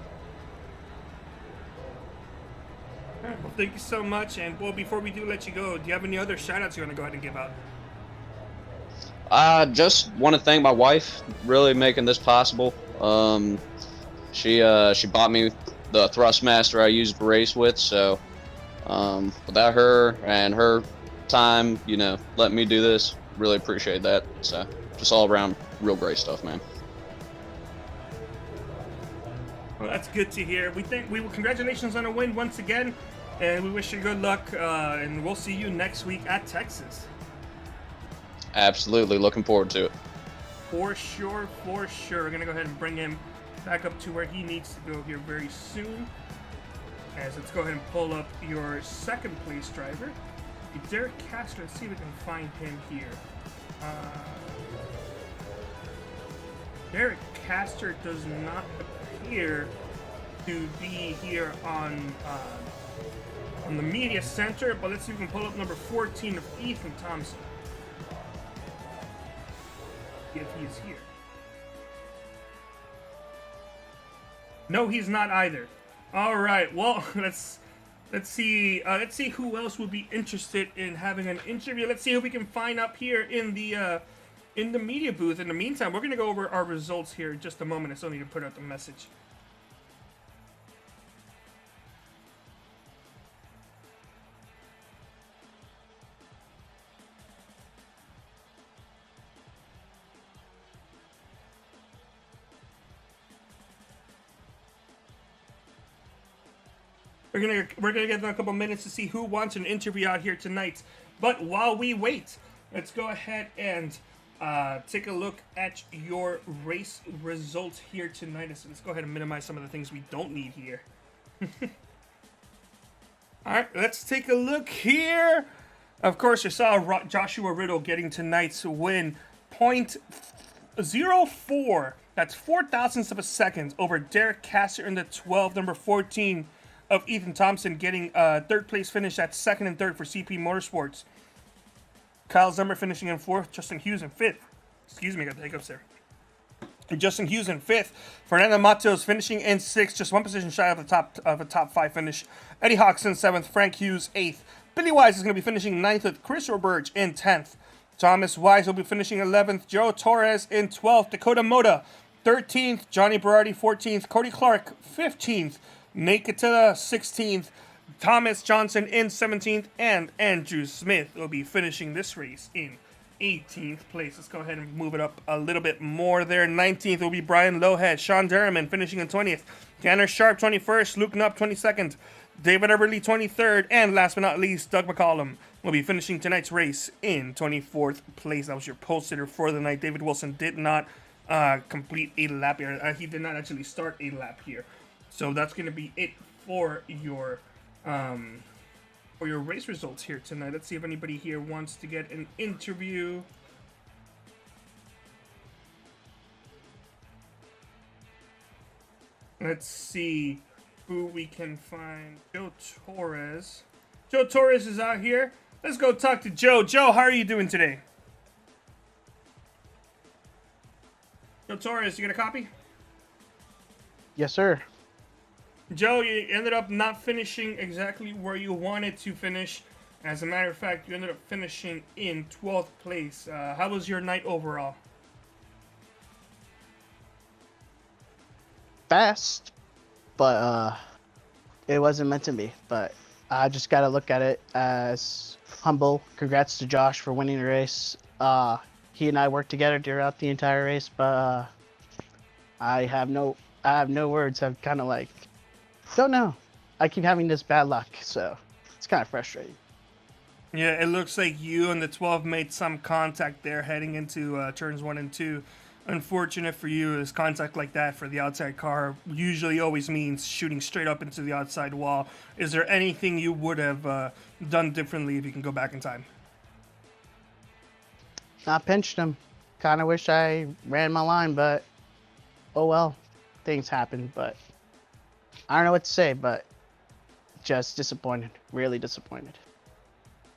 All right, well, thank you so much. And well, before we do let you go, do you have any other shout outs you want to go ahead and give out? Just want to thank my wife, really making this possible. She bought me the Thrustmaster I used to race with, so without her and her time, letting me do this, really appreciate that. So just all around real great stuff, man. Well, that's good to hear. Congratulations on a win once again, and we wish you good luck, and we'll see you next week at Texas. Absolutely, looking forward to it. For sure. We're gonna go ahead and bring him back up to where he needs to go here very soon. Let's go ahead and pull up your second place driver, Derek Castro. Let's see if we can find him here. Derek Castor does not appear to be here on the media center, but let's see if we can pull up number 14 of Ethan Thompson. If he is here. No, he's not either. All right. Well, let's see who else would be interested in having an interview. Let's see who we can find up here in the media booth. In the meantime, we're gonna go over our results here in just a moment. I still need to put out the message. We're gonna give them a couple minutes to see who wants an interview out here tonight. But while we wait, let's go ahead and take a look at your race results here tonight. So let's go ahead and minimize some of the things we don't need here. All right, let's take a look here. Of course, you saw Joshua Riddle getting tonight's win, 0.04. That's 0.04 of a second over Derek Castor in the 12, number 14. Of Ethan Thompson getting third place finish at second and third for CP Motorsports. Kyle Zimmer finishing in fourth. Justin Hughes in fifth. Excuse me, I got the hiccups there. And Justin Hughes in fifth. Fernando Matos finishing in sixth, just one position shy of a top five finish. Eddie Hawks in seventh. Frank Hughes eighth. Billy Wise is going to be finishing ninth with Chris Roberge in 10th. Thomas Wise will be finishing 11th. Joe Torres in 12th. Dakota Moda 13th, Johnny Berardi 14th, Cody Clark 15th, Nate Catilla 16th, Thomas Johnson in 17th, and Andrew Smith will be finishing this race in 18th place. Let's go ahead and move it up a little bit more there. 19th will be Brian Lowhead, Sean Derriman finishing in 20th, Tanner Sharp 21st, Luke Nupp 22nd, David Everly 23rd, and last but not least, Doug McCollum will be finishing tonight's race in 24th place. That was your pole sitter for the night. David Wilson did not complete a lap here. He did not actually start a lap here. So that's going to be it for your race results here tonight. Let's see if anybody here wants to get an interview. Let's see who we can find. Joe Torres. Joe Torres is out here. Let's go talk to Joe. Joe, how are you doing today? Joe Torres, you got a copy? Yes, sir. Joe, you ended up not finishing exactly where you wanted to finish. As a matter of fact, you ended up finishing in 12th place. How was your night overall? Fast, but it wasn't meant to be. But I just got to look at it as humble. Congrats to Josh for winning the race. He and I worked together throughout the entire race, but I have no words. I'm kind of like, don't know. I keep having this bad luck, so it's kind of frustrating. Yeah, it looks like you and the 12 made some contact there heading into turns 1 and 2. Unfortunate for you is contact like that for the outside car usually always means shooting straight up into the outside wall. Is there anything you would have done differently if you can go back in time? I pinched him. Kind of wish I ran my line, but oh well. Things happen, but I don't know what to say, but just disappointed. Really disappointed.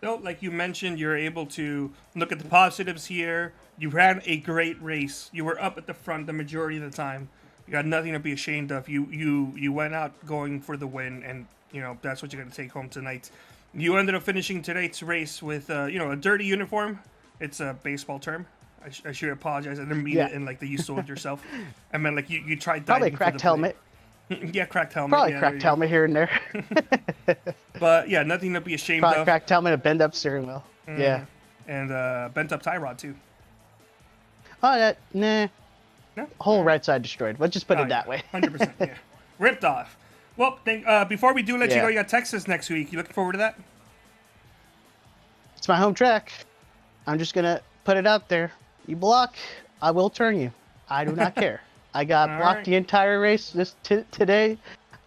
So, like you mentioned, you're able to look at the positives here. You ran a great race. You were up at the front the majority of the time. You got nothing to be ashamed of. You went out going for the win, and that's what you're going to take home tonight. You ended up finishing tonight's race with a dirty uniform. It's a baseball term. I should apologize. I didn't mean it in like that you sold yourself. I meant like you tried diving. Probably cracked helmet. Yeah, cracked helmet. Probably cracked helmet here and there. But yeah, nothing to be ashamed of. Probably cracked helmet, a bend up steering wheel. Yeah. And bent up tie rod too. Oh, nah. No? Whole right side destroyed. Let's just put it that way. 100%. Yeah. Ripped off. Well, before we do let you go, you got Texas next week. You looking forward to that? It's my home track. I'm just gonna put it out there. You block, I will turn you. I do not care. I got blocked the entire race today.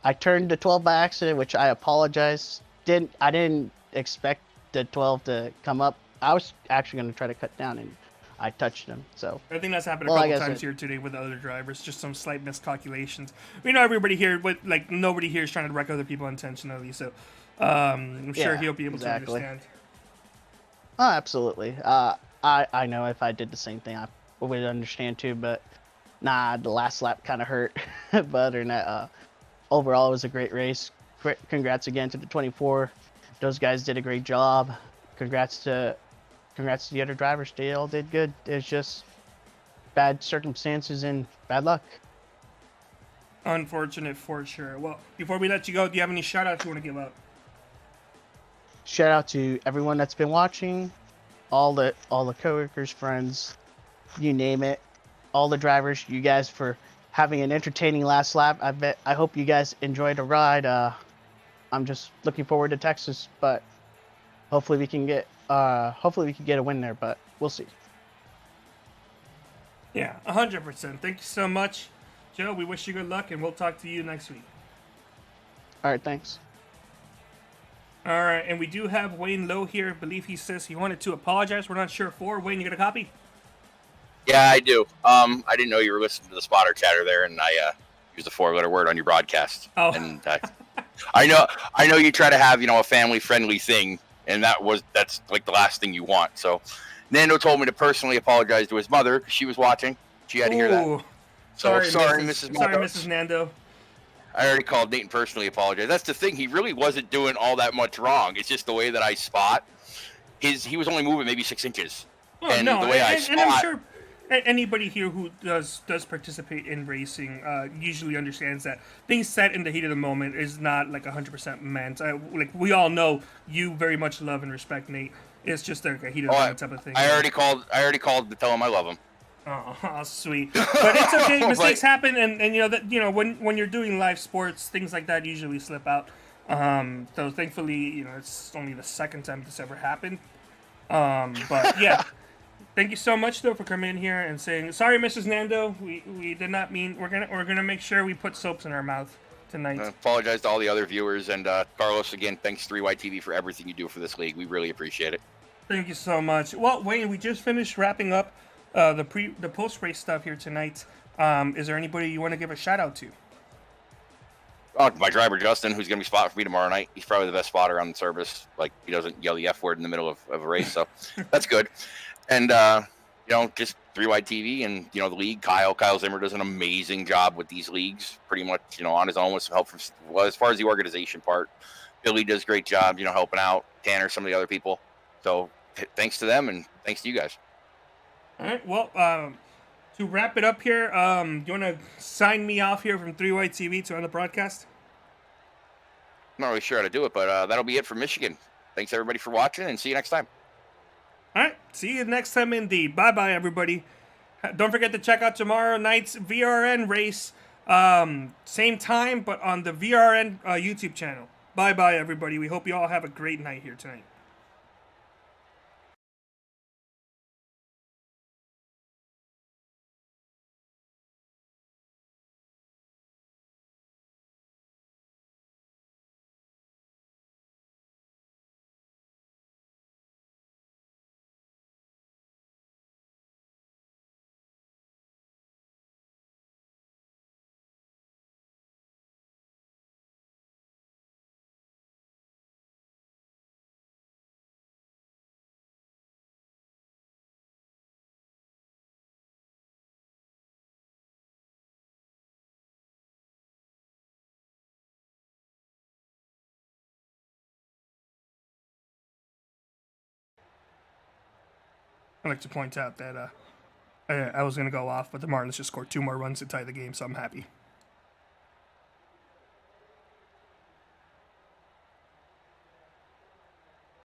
I turned the 12 by accident, which I apologize. I didn't expect the 12 to come up. I was actually going to try to cut down, and I touched him. So I think that's happened a couple times here today with the other drivers. Just some slight miscalculations. We know everybody here, but like nobody here is trying to wreck other people intentionally. So I'm sure he'll be able to understand. Oh, absolutely. I know if I did the same thing, I would understand too. But nah, the last lap kind of hurt. But other than that, overall, it was a great race. Congrats again to the 24. Those guys did a great job. Congrats to the other drivers. They all did good. It's just bad circumstances and bad luck. Unfortunate for sure. Well, before we let you go, do you have any shout outs you want to give out? Shout out to everyone that's been watching, all the coworkers, friends, you name it, all the drivers, you guys for having an entertaining last lap. I hope you guys enjoyed the ride. I'm just looking forward to Texas, but hopefully we can get a win there, but we'll see. Yeah, 100%. Thank you so much, Joe. We wish you good luck, and we'll talk to you next week. All right, thanks. All right, and we do have Wayne Lowe here. I believe he says he wanted to apologize. We're not sure for. Wayne, you got a copy? Yeah, I do. I didn't know you were listening to the spotter chatter there, and I used a 4-letter word on your broadcast. Oh. And I know you try to have a family-friendly thing, and that's like the last thing you want. So Nando told me to personally apologize to his mother because she was watching. She had to hear that. So sorry, Mrs. Sorry, Mrs. Nando. I already called Nate and personally apologized. That's the thing. He really wasn't doing all that much wrong. It's just the way that I spot. He was only moving maybe 6 inches. Oh, and no, the way I and I'm sure anybody here who does participate in racing usually understands that things said in the heat of the moment is not like 100% meant. Like we all know, you very much love and respect Nate. It's just like a heat of the moment type of thing. I already called to tell him I love him. Oh, sweet. But it's okay. Mistakes happen, and when you're doing live sports, things like that usually slip out. So thankfully, it's only the second time this ever happened. But yeah. Thank you so much, though, for coming in here and saying sorry, Mrs. Nando. We did not mean. We're gonna make sure we put soaps in our mouth tonight. I apologize to all the other viewers, and Carlos, again, thanks 3YTV for everything you do for this league. We really appreciate it. Thank you so much. Well, Wayne, we just finished wrapping up the post race stuff here tonight. Is there anybody you want to give a shout out to? Oh, my driver Justin, who's gonna be spotting for me tomorrow night. He's probably the best spotter on the service. Like, he doesn't yell the F word in the middle of a race, so that's good. And just 3YTV and the league. Kyle Zimmer does an amazing job with these leagues, pretty much on his own with some help from as far as the organization part. Billy does a great job, helping out Tanner, some of the other people. So thanks to them and thanks to you guys. All right. Well, to wrap it up here, do you want to sign me off here from 3YTV to end the broadcast? I'm not really sure how to do it, but that'll be it for Michigan. Thanks everybody for watching, and see you next time. All right. See you next time indeed. Bye-bye, everybody. Don't forget to check out tomorrow night's VRN race. Same time, but on the VRN YouTube channel. Bye-bye, everybody. We hope you all have a great night here tonight. I'd like to point out that I was going to go off, but the Marlins just scored 2 more runs to tie the game, so I'm happy.